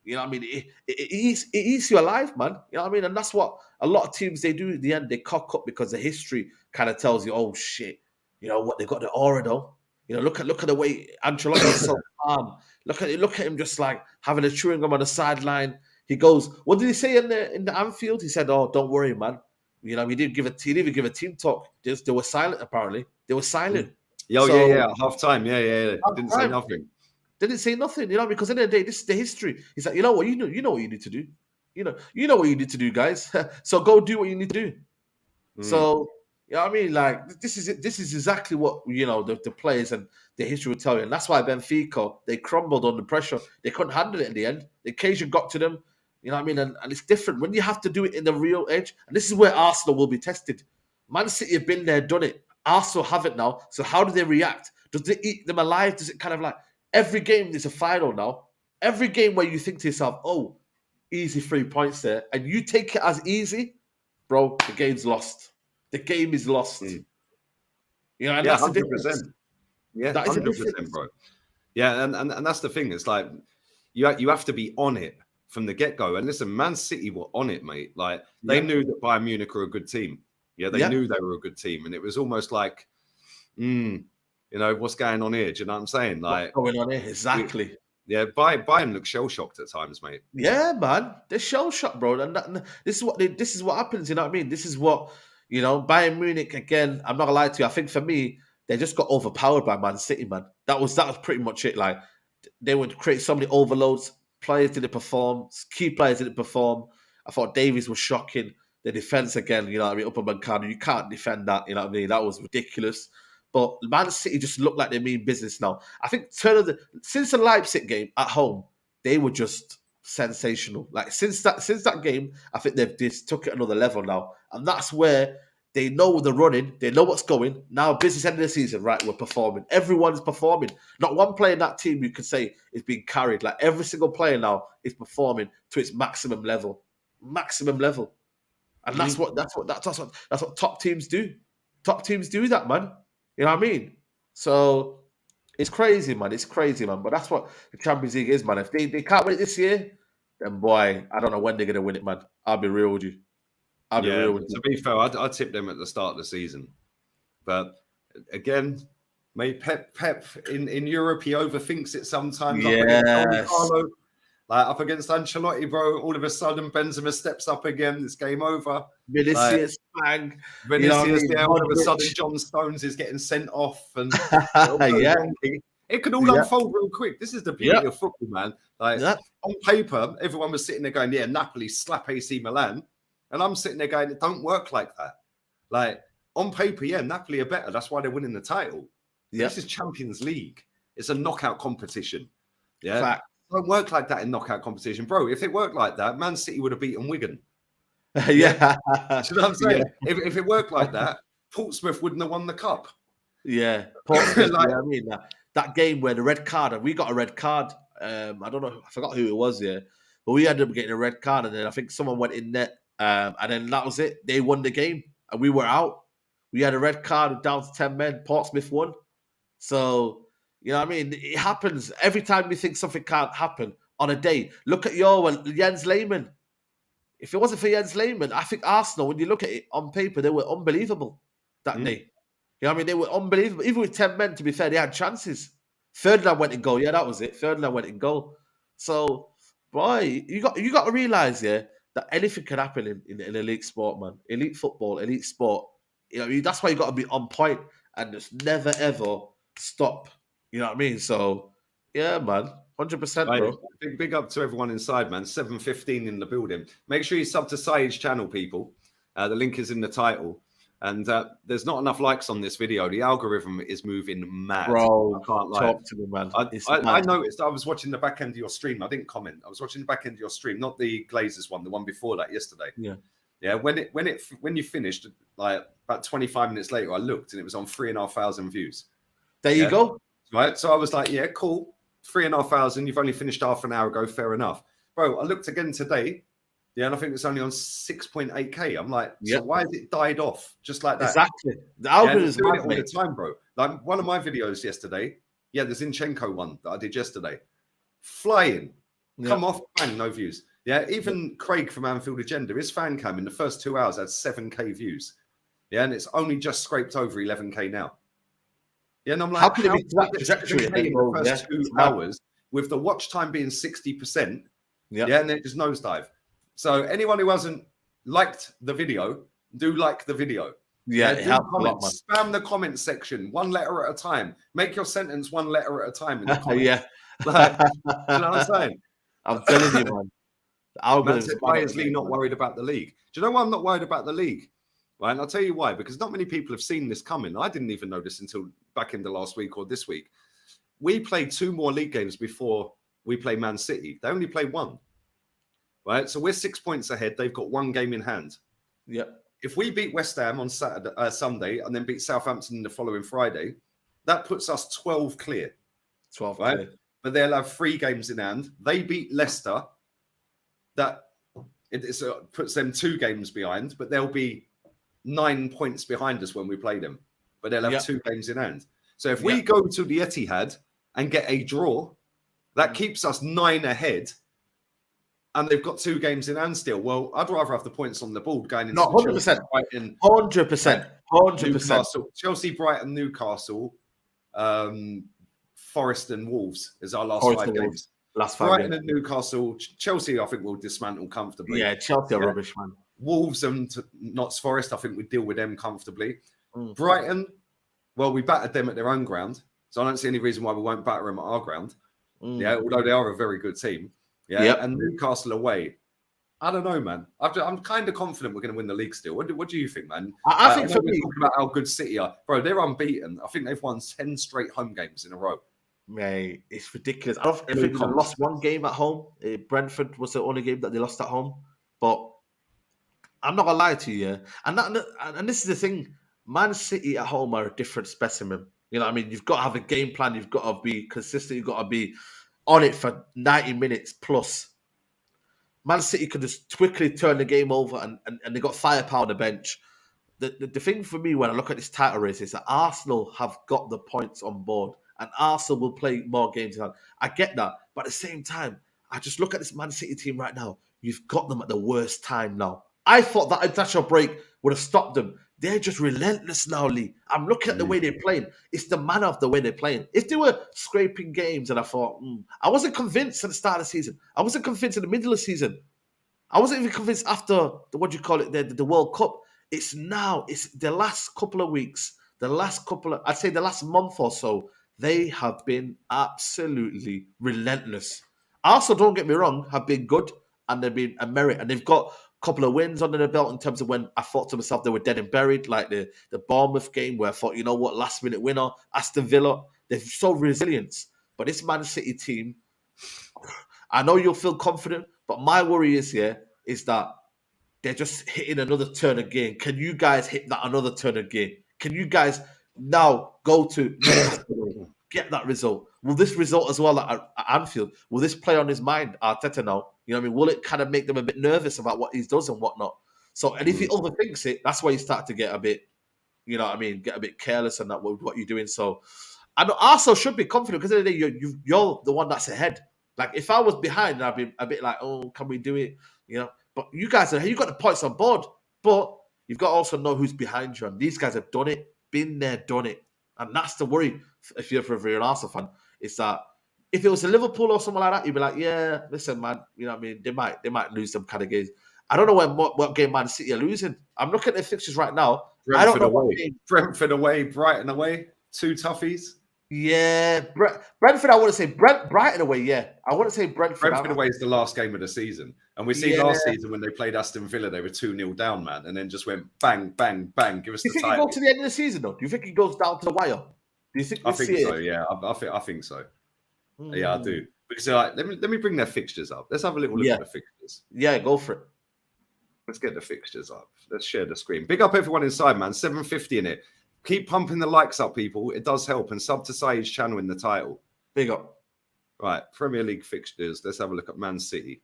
you know what I mean, it eats you alive, man. You know what I mean? And that's what a lot of teams they do in the end. They cock up because the history kind of tells you, oh shit, you know what, they got the aura though. You know, look at the way Ancelotti is so calm. Look at him just like having a chewing gum on the sideline. He goes, what did he say in the Anfield? He said, "Oh, don't worry, man. You know, he didn't even give a team talk. They were silent. Apparently, they were silent. Yeah. Half time. Yeah. Didn't say Time. nothing. Didn't say nothing. You know, because at the end of the day, this is the history. He's like, you know what, you know what you need to do. You know what you need to do, guys. So go do what you need to do. So, you know what I mean? Like, this is exactly what, you know, the players and the history will tell you. And that's why Benfica, they crumbled under pressure. They couldn't handle it in the end. The occasion got to them. You know what I mean? And it's different when you have to do it in the real edge. And this is where Arsenal will be tested. Man City have been there, done it. Arsenal haven't now. So how do they react? Does it eat them alive? Does it kind of like, every game is a final now. Every game where you think to yourself, oh, easy 3 points there. And you take it as easy, bro, the game's lost. The game is lost. You know, and that's 100%. The difference. Yeah, 100%, bro. Yeah, and that's the thing. It's like you have to be on it from the get-go. And listen, Man City were on it, mate. Like, they knew that Bayern Munich are a good team. Yeah, they knew they were a good team. And it was almost like, you know, what's going on here? Do you know what I'm saying? Like, what's going on here? Exactly. Bayern look shell-shocked at times, mate. Yeah, man. They're shell-shocked, bro. And this is what happens, you know what I mean? This is what, you know, Bayern Munich, again, I'm not going to lie to you. I think for me, they just got overpowered by Man City, man. That was pretty much it. Like, they would create so many overloads. Players didn't perform. Key players didn't perform. I thought Davies was shocking. The defense again, you know what I mean? Upamecano, you can't defend that. You know what I mean? That was ridiculous. But Man City just look like they mean business now. I think since the Leipzig game at home, they were just sensational. Like since that game, I think they've just took it another level now, and that's where they know the running, they know what's going. Now, business end of the season, right? We're performing. Everyone's performing. Not one player in that team you could say is being carried. Like every single player now is performing to its maximum level, and that's what top teams do. Top teams do that, man. You know what I mean? So it's crazy, man. It's crazy, man. But that's what the Champions League is, man. If they can't win it this year, then boy, I don't know when they're going to win it, man. I'll be real with you. To be fair, I tipped them at the start of the season. But again, mate, Pep in Europe, he overthinks it sometimes. Yes. Like up against Ancelotti, bro, all of a sudden Benzema steps up again. It's game over. Vinicius, bang. Vinicius, all of a sudden John Stones is getting sent off, and it could all unfold real quick. This is the beauty of football, man. Like on paper, everyone was sitting there going, "Yeah, Napoli slap AC Milan," and I'm sitting there going, "It don't work like that." Like on paper, Napoli are better. That's why they're winning the title. This is Champions League. It's a knockout competition. Yeah. Fact. It don't work like that in knockout competition, bro. If it worked like that, Man City would have beaten Wigan. Do you know what I'm saying? If it worked like that, Portsmouth wouldn't have won the cup. Yeah, Portsmouth. I mean that game where the red card, and we got a red card. I don't know, I forgot who it was. But we ended up getting a red card, and then I think someone went in net, and then that was it. They won the game, and we were out. We had a red card down to 10 men. Portsmouth won. So. You know what I mean? It happens every time we think something can't happen on a day. Look at Jens Lehmann. If it wasn't for Jens Lehmann, I think Arsenal, when you look at it on paper, they were unbelievable that day. You know what I mean? They were unbelievable. Even with 10 men, to be fair, they had chances. Ferdinand went in goal. Yeah, that was it. Ferdinand went in goal. So, boy, you got to realize, that anything can happen in elite sport, man. Elite football, elite sport. You know, that's why you got to be on point and just never ever stop. You know what I mean? So, yeah, man. 100%, bro. Big up to everyone inside, man. 7:15 in the building. Make sure you sub to Saeed's channel, people. The link is in the title. And there's not enough likes on this video. The algorithm is moving mad. Bro, I can't lie. Talk to me, man. I noticed. I was watching the back end of your stream. I didn't comment. I was watching the back end of your stream, not the Glazers one, the one before that yesterday. Yeah. When you finished, like about 25 minutes later, I looked and it was on 3,500 views. There you go. Right, so I was like, yeah, cool. 3,500. You've only finished half an hour ago. Fair enough, bro. I looked again today. Yeah, and I think it's only on 6.8K. I'm like, Yeah. so why has it died off just like that? Exactly. The Yeah, and algorithm it's is doing mad, it all mate. the time, bro. Like one of my videos yesterday, the Zinchenko one that I did yesterday, flying, come off, bang, no views. Yeah, even Craig from Anfield Agenda, his fan cam in the first 2 hours had 7K views. Yeah, and it's only just scraped over 11K now. Yeah, and I'm like, How can it how be did that we get trajectory and 7K then in the go? Yeah, first 2 it's mad. hours with the watch time being 60%? Yeah. Yeah, and then just nosedive. So anyone who hasn't liked the video, do like the video. Yeah, it do helps a lot, man. comments, spam the comment section, 1 letter at a time. Make your sentence 1 letter at a time in the comments. Yeah. Like, do you know what I'm saying? I'm telling you, man. The Man algorithm's said, mad why at is the Lee minute, not man. worried about the league? Do you know why I'm not worried about the league? Right, and I'll tell you why, because not many people have seen this coming. I didn't even know this until back in the last week or this week. We played 2 more league games before we play Man City. They only play 1. Right, so we're 6 points ahead. They've got 1 game in hand. Yeah. If we beat West Ham on Sunday, and then beat Southampton the following Friday, that puts us 12 clear. 12 right? clear. But they'll have 3 games in hand. They beat Leicester. That puts them 2 games behind, but they'll be 9 points behind us when we play them. But they'll have 2 games in hand. So if we go to the Etihad and get a draw, that keeps us 9 ahead. And they've got 2 games in hand still. Well, I'd rather have the points on the board going into 100%. Brighton, 100%. 100%. Newcastle, Chelsea, Brighton, Newcastle, Forest and Wolves is our last Forest 5 and Wolves. games. Last 5 Brighton games. and Newcastle, Chelsea, I think we'll dismantle comfortably. Yeah, Chelsea are rubbish, man. Wolves and Notts Forest, I think we deal with them comfortably. Brighton, well, we battered them at their own ground, so I don't see any reason why we won't batter them at our ground. Yeah, although they are a very good team. Yeah, and Newcastle away. I don't know, man. I'm kind of confident we're going to win the league still. What do you think, man? I think for we're me, talking about how good City are, bro. They're unbeaten. I think they've won 10 straight home games in a row. Mate, it's ridiculous. I think they lost 1 game at home. Brentford was the only game that they lost at home. But I'm not gonna lie to you, and this is the thing. Man City at home are a different specimen. You know what I mean? You've got to have a game plan. You've got to be consistent. You've got to be on it for 90 minutes plus. Man City could just quickly turn the game over, and they got firepower on the bench. The thing for me when I look at this title race is that Arsenal have got the points on board, and Arsenal will play more games. I get that, but at the same time, I just look at this Man City team right now. You've got them at the worst time now. I thought that international break would have stopped them. They're just relentless now, Lee. I'm looking at the way they're playing. It's the manner of the way they're playing. If they were scraping games, and I thought, I wasn't convinced at the start of the season. I wasn't convinced in the middle of the season. I wasn't even convinced after the World Cup. It's now, it's the last couple of weeks, I'd say the last month or so, they have been absolutely relentless. Also, don't get me wrong, have been good and they've been a merit. And they've got a couple of wins under their belt in terms of when I thought to myself they were dead and buried, like the Bournemouth game where I thought, you know what, last minute winner, Aston Villa, they've shown resilience. But this Man City team, I know you'll feel confident, but my worry is that they're just hitting another turn again. Can you guys hit that another turn again? Can you guys now go to Newcastle, get that result? Will this result as well at Anfield, will this play on his mind, Arteta now? You know what I mean? Will it kind of make them a bit nervous about what he does and whatnot? So, and if he overthinks it, that's why you start to get a bit, you know what I mean, get a bit careless and that with what you're doing. So, and Arsenal should be confident because at the end of the day, you're the one that's ahead. Like if I was behind, I'd be a bit like, oh, can we do it? You know, but you guys are, you've got the points on board, but you've got to also know who's behind you. And these guys have done it, been there, done it. And that's the worry if you're an Arsenal fan, is that if it was a Liverpool or someone like that, you'd be like, yeah, listen, man, you know what I mean? They might lose some kind of games. I don't know what game Man City are losing. I'm looking at their fixtures right now. Brentford I don't know away. Brentford away, Brighton away, 2 toughies. Yeah, Brentford. I want to say Brighton away. Yeah, I want to say Brentford. Brentford away is the last game of the season, and we see last season when they played Aston Villa, they were 2-0 down, man, and then just went bang, bang, bang. Give us the title. Do you think it goes to the end of the season, though? Do you think it goes down to the wire? Do you think? I think so. Yeah, I think so. Yeah, I do. Because let me bring their fixtures up. Let's have a little look at the fixtures. Yeah, go for it. Let's get the fixtures up. Let's share the screen. Big up everyone inside, man. 750 in it. Keep pumping the likes up, people. It does help. And sub to Saeed's channel in the title. Big up. Right. Premier League fixtures. Let's have a look at Man City.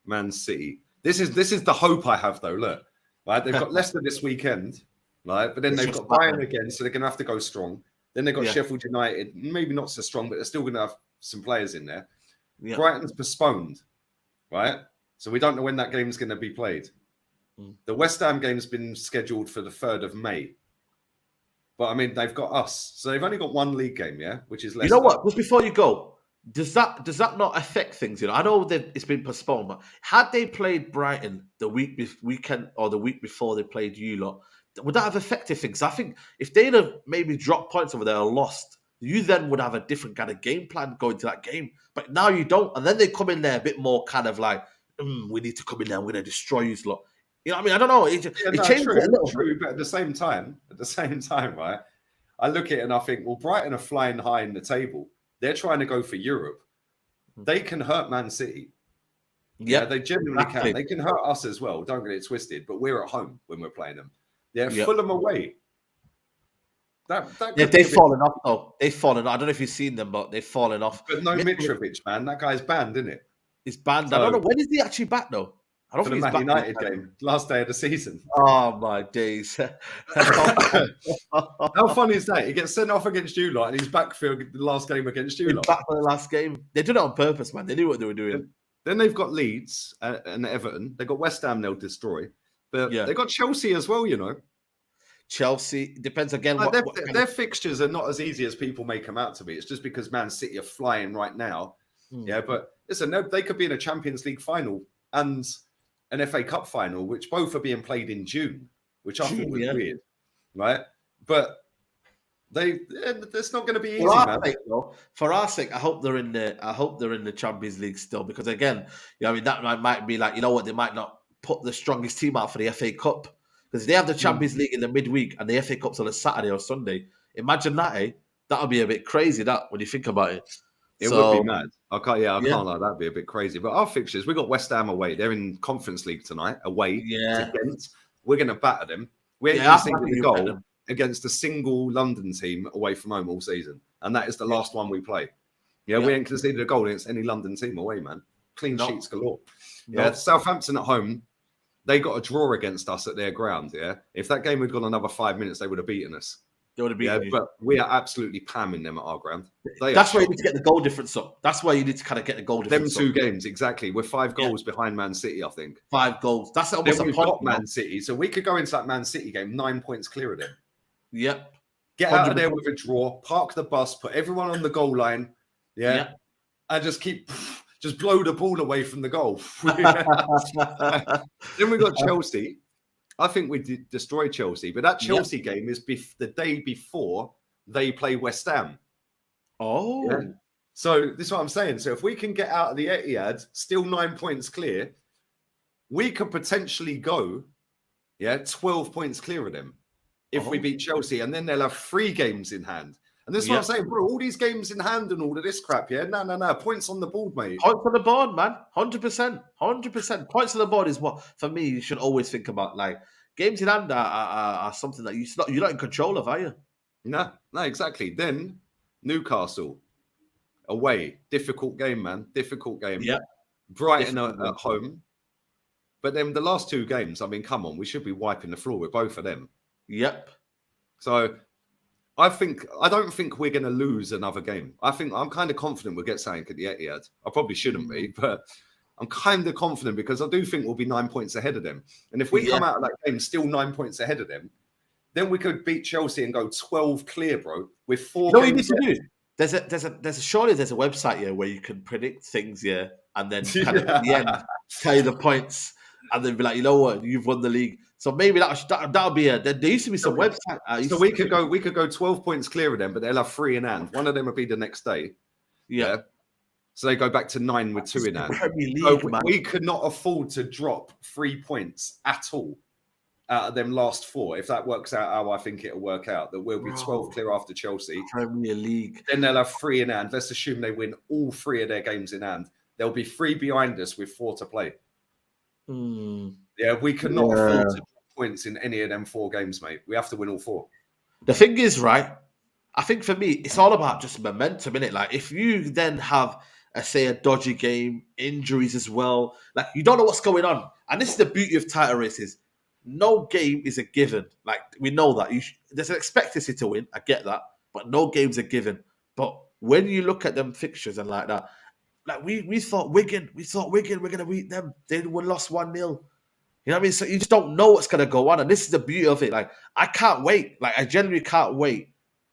Man City. This is the hope I have, though. Look, right? They've got Leicester this weekend, right? But then It's they've just got that, Bayern man. again, so they're going to have to go strong. Then they've got Yeah. Sheffield United, maybe not so strong, but they're still going to have some players in there. Yeah. Brighton's postponed, right? So we don't know when that game's going to be played. The West Ham game's been scheduled for the 3rd of May. But I mean, they've got us. So they've only got one league game, yeah, which is Leicester. You know what? Just before you go, does that not affect things? You know, I know that it's been postponed, but had they played Brighton the weekend or the week before they played you lot, would that have affected things? I think if they'd have maybe dropped points over there or lost, you then would have a different kind of game plan going to that game. But now you don't, and then they come in there a bit more kind of like, we need to come in there, we're going to destroy you lot. You know what I mean? I don't know. It changes it a little bit. But at the same time, right? I look at it and I think, well, Brighton are flying high in the table. They're trying to go for Europe. They can hurt Man City. Yeah, they genuinely can. They can hurt us as well. Don't get it twisted. But we're at home when we're playing them. They're Fulham away. They've fallen off, though. They've fallen off. I don't know if you've seen them, but they've fallen off. But no Mitrovic, man. That guy's banned, isn't it? He's banned. I don't know. When is he actually back, though? I don't for think the he's Man back United game, last day of the season. Oh, my days. How funny is that? He gets sent off against you lot and he's back for the last game against you lot. Back for the last game. They did it on purpose, man. They knew what they were doing. Then they've got Leeds and Everton. They've got West Ham they'll destroy. But they've got Chelsea as well, you know. Chelsea, depends again. Like their fixtures are not as easy as people make them out to be. It's just because Man City are flying right now. Yeah, but listen, they could be in a Champions League final and an FA Cup final, which both are being played in June, which I thought was weird, right? But it's not going to be easy, man. For our sake, I hope they're in the Champions League still, because again, I mean that might be like, you know what, they might not put the strongest team out for the FA Cup, because they have the Champions League in the midweek and the FA Cup's on a Saturday or Sunday. Imagine that, eh? That'll be a bit crazy. That when you think about it. It would be mad. I can't lie. That'd be a bit crazy. But our fixtures, we got West Ham away. They're in Conference League tonight, away to Ghent. We're going to batter them. We ain't conceded a goal against a single London team away from home all season, and that is the last one we play. Yeah, we ain't conceded a goal against any London team away, man. Clean sheets galore. Yeah, Southampton at home, they got a draw against us at their ground. Yeah, if that game had gone another 5 minutes, they would have beaten us. But we are absolutely pamming them at our ground. That's where you need to get the goal difference up. That's where you need to kind of get the goal difference up. Them 2 games, exactly. We're 5 goals behind Man City, I think. 5 goals. That's almost a point. Man City. So we could go into that Man City game 9 points clear of them. Yep. Get out of there with a draw, park the bus, put everyone on the goal line. Yeah. And just blow the ball away from the goal. Then we got Chelsea. I think we did destroy Chelsea, but that Chelsea game is the day before they play West Ham. Oh. Yeah. So this is what I'm saying. So if we can get out of the Etihad, still 9 points clear, we could potentially go, 12 points clear of them if we beat Chelsea, and then they'll have 3 games in hand. And this is what I'm saying, bro. All these games in hand and all of this crap, No. Points on the board, mate. Points on the board, man. 100%. 100%. Points on the board is what, for me, you should always think about. Like, games in hand are something that you're not in control of, are you? No, exactly. Then, Newcastle, away. Difficult game, man. Difficult game. Yeah. Brighton at home. But then the last 2 games, I mean, come on. We should be wiping the floor with both of them. Yep. So I don't think we're going to lose another game. I'm kind of confident we'll get something at the Etihad. I probably shouldn't be, but I'm kind of confident because I do think we'll be 9 points ahead of them. And if we come out of that game still 9 points ahead of them, then we could beat Chelsea and go 12 clear, bro, with 4 games. What you need to do? Surely there's a website here where you can predict things, and then kind of at the end tell you the points, and then be like, you know what, you've won the league. So maybe that'll be there used to be some website. So we could go 12 points clear of them, but they'll have 3 in hand. One of them will be the next day. Yeah. So they go back to 9 with 2 in hand. League, so we could not afford to drop 3 points at all out of them last 4. If that works out how I think it'll work out, that we'll be 12 clear after Chelsea. Premier League. Then they'll have 3 in hand. Let's assume they win all 3 of their games in hand. There'll be 3 behind us with 4 to play. Yeah, we could not afford to drop points in any of them 4 games, mate. We have to win all 4. The thing is, right, I think for me, it's all about just momentum, innit? Like, if you then have a dodgy game, injuries as well. Like, you don't know what's going on. And this is the beauty of title races. No game is a given. Like, we know that. There's an expectancy to win. I get that. But no game's a given. But when you look at them fixtures and like that, like we thought Wigan, we're going to beat them. They lost 1-0. You know what I mean? So you just don't know what's going to go on. And this is the beauty of it. Like, I can't wait. Like, I genuinely can't wait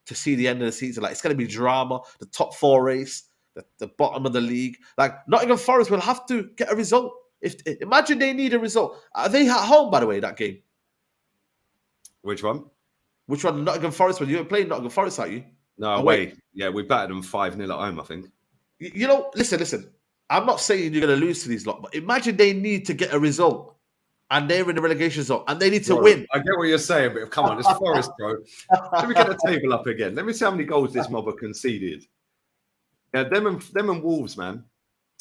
to see the end of the season. Like, it's going to be drama, the top 4 race, the bottom of the league. Like, Nottingham Forest will have to get a result. Imagine they need a result. Are they at home, by the way, that game? Which one? Which one? Nottingham Forest. When you were playing Nottingham Forest, are you? No, away. Yeah, we battered them 5-0 at home, I think. You know, listen. I'm not saying you're going to lose to these lot, but imagine they need to get a result and they're in the relegation zone and they need to win. I get what you're saying, but come on, it's Forest, bro. Let me get the table up again. Let me see how many goals this mob have conceded. Yeah, them and Wolves, man.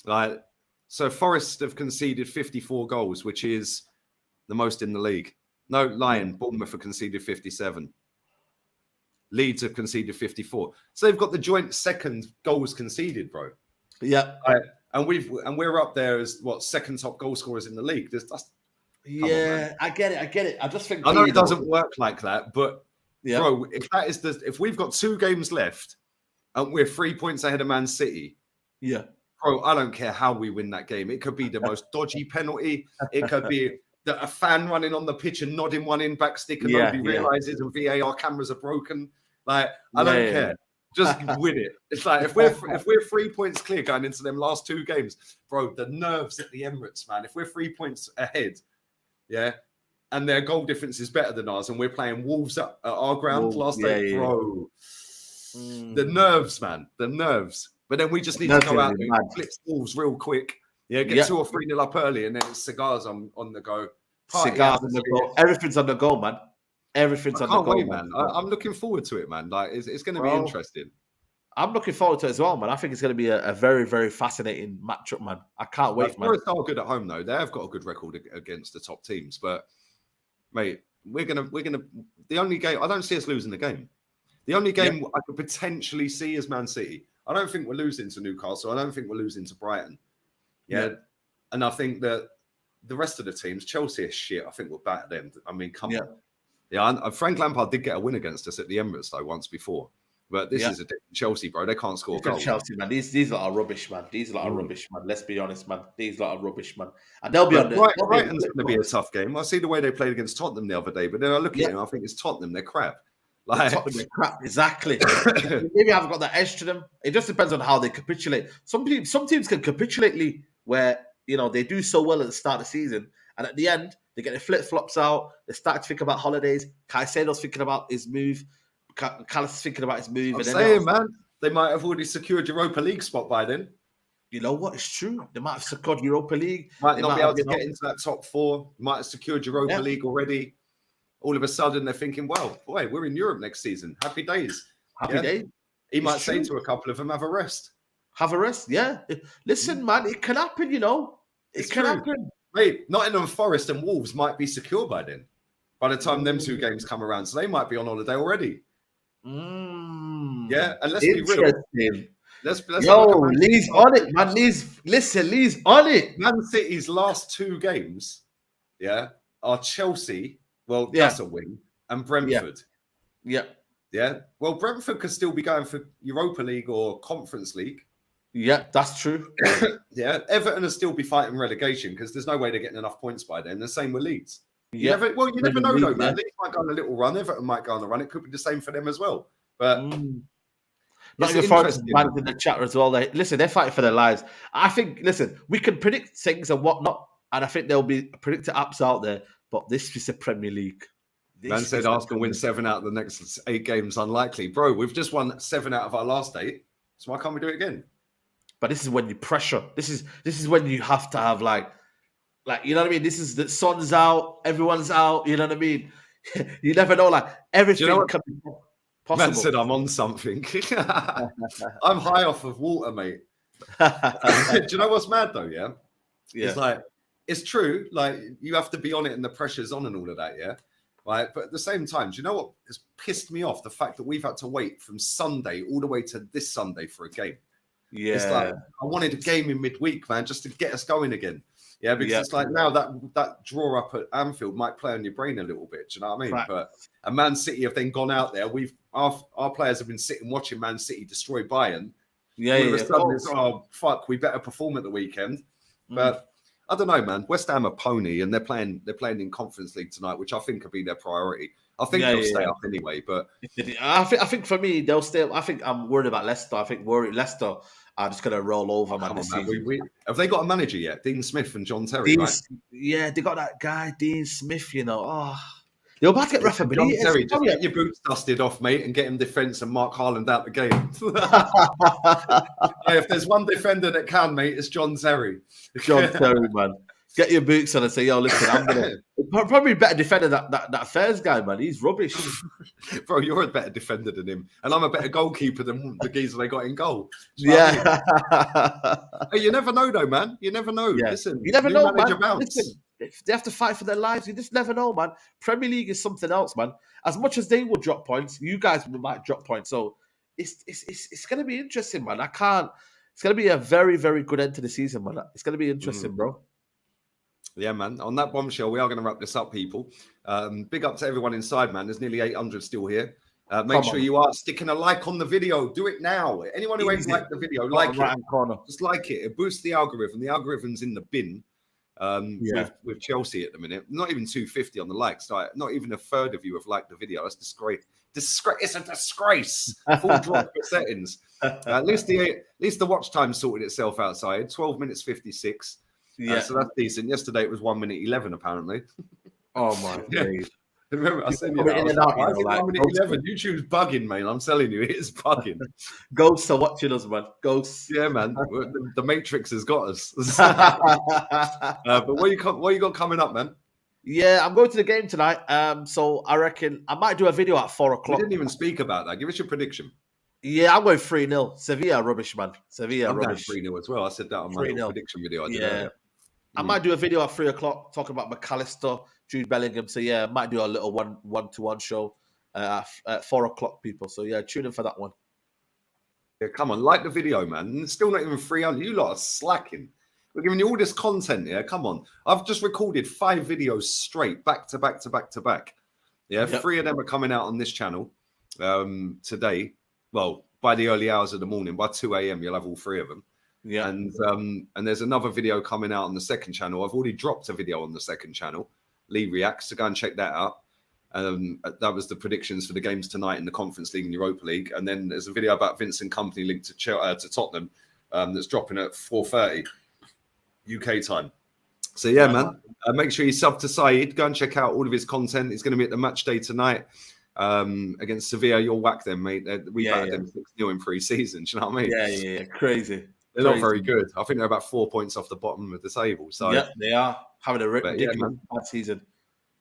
Like, so Forest have conceded 54 goals, which is the most in the league. No, lying. Bournemouth have conceded 57. Leeds have conceded 54. So they've got the joint second goals conceded, bro. Yeah. And we're up there as second top goal scorers in the league. Yeah, I get it. I just think I know it doesn't work like that, but yeah. Bro, if we've got 2 games left and we're 3 points ahead of Man City, yeah. Bro, I don't care how we win that game. It could be the most dodgy penalty. It could be a fan running on the pitch and nodding one in back stick and nobody realizes and VAR cameras are broken. Like, I don't care. Just win it. It's like if we're 3 points clear going into them last 2 games, bro, the nerves at the Emirates, man. If we're 3 points ahead, and their goal difference is better than ours, and we're playing Wolves at our ground last day, bro. The nerves, man. The nerves. But then we just need to go out and blitz Wolves real quick. Yeah, get 2 or 3-0 up early, and then it's cigars on the go. Cigars on the go. Everything's on the go, man. Everything's on the go, wait, man. I'm looking forward to it, man. Like, it's going to be interesting. I'm looking forward to it as well, man. I think it's going to be a very, very fascinating matchup, man. I can't wait, man. Forest are good at home, though. They have got a good record against the top teams. But, mate, we're gonna. The only game I don't see us losing the game. The only game I could potentially see is Man City. I don't think we're losing to Newcastle. I don't think we're losing to Brighton. Yeah. And I think that the rest of the teams, Chelsea is shit. I think we'll batter them. I mean, come on. Yeah, Frank Lampard did get a win against us at the Emirates, though, once before. But this is a different Chelsea, bro. They can't score goals. Chelsea, man. These lot are rubbish, man. These lot are rubbish, man. Let's be honest, man. These lot are rubbish, man. And they'll be on the Brighton's going to be a tough game. I see the way they played against Tottenham the other day, but then I look at them, I think it's Tottenham. They're crap. Tottenham are crap, exactly. Maybe I haven't got that edge to them. It just depends on how they capitulate. Some teams can capitulate where, you know, they do so well at the start of the season, and at the end, they get their flip-flops out. They start to think about holidays. Caicedo's thinking about his move. Callis is thinking about his move. I'm saying, man, they might have already secured Europa League spot by then. You know what? It's true. They might have secured Europa League. Might not be able to get into that top 4. Might have secured Europa League already. All of a sudden, they're thinking, well, boy, we're in Europe next season. Happy days. Happy days. He might say to a couple of them, have a rest. Have a rest, yeah. Listen, man, it can happen, you know. It can happen. Mate, Nottingham Forest and Wolves might be secure by then. By the time them 2 games come around. So they might be on holiday already. Yeah, and let's be real. Lee's on it, man. Lee's on it. Man City's last 2 games, are Chelsea. Well, that's a win, and Brentford. Yeah. Well, Brentford could still be going for Europa League or Conference League. Yeah, that's true. Everton will still be fighting relegation because there's no way they're getting enough points by then. The same with Leeds. You never know, though, man. Leeds might go on a little run. Everton might go on a run. It could be the same for them as well. But Nottingham Forest fans in the chat as well. They're fighting for their lives. I think, we can predict things and whatnot, and I think there'll be predictor apps out there. But this is the Premier League. Man said Arsenal win 7 out of the next 8 games. Unlikely, bro. We've just won 7 out of our last 8. So why can't we do it again? But this is when you pressure. This is when you have to have like you know what I mean. This is the sun's out, everyone's out. You know what I mean. You never know. Like everything can be possible. Man said I'm on something. I'm high off of water, mate. Do you know what's mad though? Yeah. It's like it's true. Like you have to be on it, and the pressure's on, and all of that. Yeah. Right. But at the same time, do you know what has pissed me off? The fact that we've had to wait from Sunday all the way to this Sunday for a game. It's like I wanted a game in midweek, man, just to get us going again. Yeah, because it's like now that draw up at Anfield might play on your brain a little bit. Do you know what I mean? Right. But Man City have then gone out there. Our players have been sitting watching Man City destroy Bayern. All of a sudden, it's fuck, we better perform at the weekend. But I don't know, man. West Ham are pony, and they're playing in Conference League tonight, which I think will be their priority. I think they'll stay up anyway. But I think for me they'll stay up. I think I'm worried about Leicester. I think Leicester are just going to roll over, man. This season. Have they got a manager yet? Dean Smith and John Terry, right? Yeah, they got that guy, Dean Smith. You know, they're about to get Rashford. John Terry, just get your boots dusted off, mate, and get him defence and Mark Haaland out the game. If there's one defender that can, mate, it's John Terry. John Terry, man. Get your boots on and say, yo, listen, I'm gonna probably better defender that Fairs guy, man. He's rubbish. Bro, you're a better defender than him. And I'm a better goalkeeper than the geezer they got in goal. Yeah. Hey, you never know though, man. You never know. Yeah. Listen, you never know, man. Bounce. Listen, they have to fight for their lives. You just never know, man. Premier League is something else, man. As much as they will drop points, you guys might drop points. So it's gonna be interesting, man. It's gonna be a very, very good end to the season, man. It's gonna be interesting, bro. Yeah, man. On that bombshell, we are going to wrap this up, people. Big up to everyone inside, man. There's nearly 800 still here. Make sure you are sticking a like on the video. Do it now. Anyone who ain't liked the video, like it. Corner. Just like it. It boosts the algorithm. The algorithm's in the bin with Chelsea at the minute. Not even 250 on the likes. Like, not even a third of you have liked the video. That's disgrace. It's a disgrace. Full drop for settings. At least the watch time sorted itself outside. 12 minutes 56. Yeah, so that's decent. Yesterday it was 1 minute 11, apparently. Oh my god! Remember, I said, you know, 1 minute 11. YouTube's bugging, man. I'm telling you, it is bugging. Ghosts are watching us, man. Ghosts. Yeah, man. The Matrix has got us. But what you got coming up, man? Yeah, I'm going to the game tonight. So I reckon I might do a video at 4 o'clock. We didn't even speak about that. Give us your prediction. Yeah, I'm going 3-0. Sevilla rubbish, man. Sevilla rubbish. 3-0 as well. I said that on my prediction video. I might do a video at 3 o'clock talking about McAllister, Jude Bellingham. So yeah, I might do a little one-to-one show at 4 o'clock, people. So yeah, tune in for that one. Yeah, come on, like the video, man. It's still not even 300. You lot are slacking. We're giving you all this content here. Come on. I've just recorded 5 videos straight, back to back to back to back. Yeah, 3 of them are coming out on this channel today. Well, by the early hours of the morning, by 2 a.m., you'll have all 3 of them. Yeah, and there's another video coming out on the second channel. I've already dropped a video on the second channel. Lee Reacts, so go and check that out. That was the predictions for the games tonight in the Conference League and Europa League. And then there's a video about Vincent Kompany linked to Tottenham that's dropping at 4:30 UK time. So yeah, man, make sure you sub to Saeed. Go and check out all of his content. He's going to be at the match day tonight against Sevilla. You'll whack them, mate. We battered them 6-0 in pre-season. Do you know what I mean? Yeah. Crazy. They're not very good. I think they're about 4 points off the bottom of the table. So yeah, they are having a ridiculous bad season.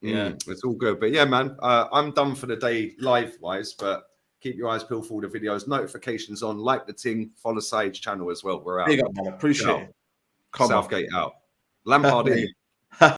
Yeah, it's all good. But yeah, man, I'm done for the day live-wise. But keep your eyes peeled for all the videos, notifications on, like the ting, follow Sage's channel as well. We're out. Big up, man. Appreciate it. Southgate out. Lampard in.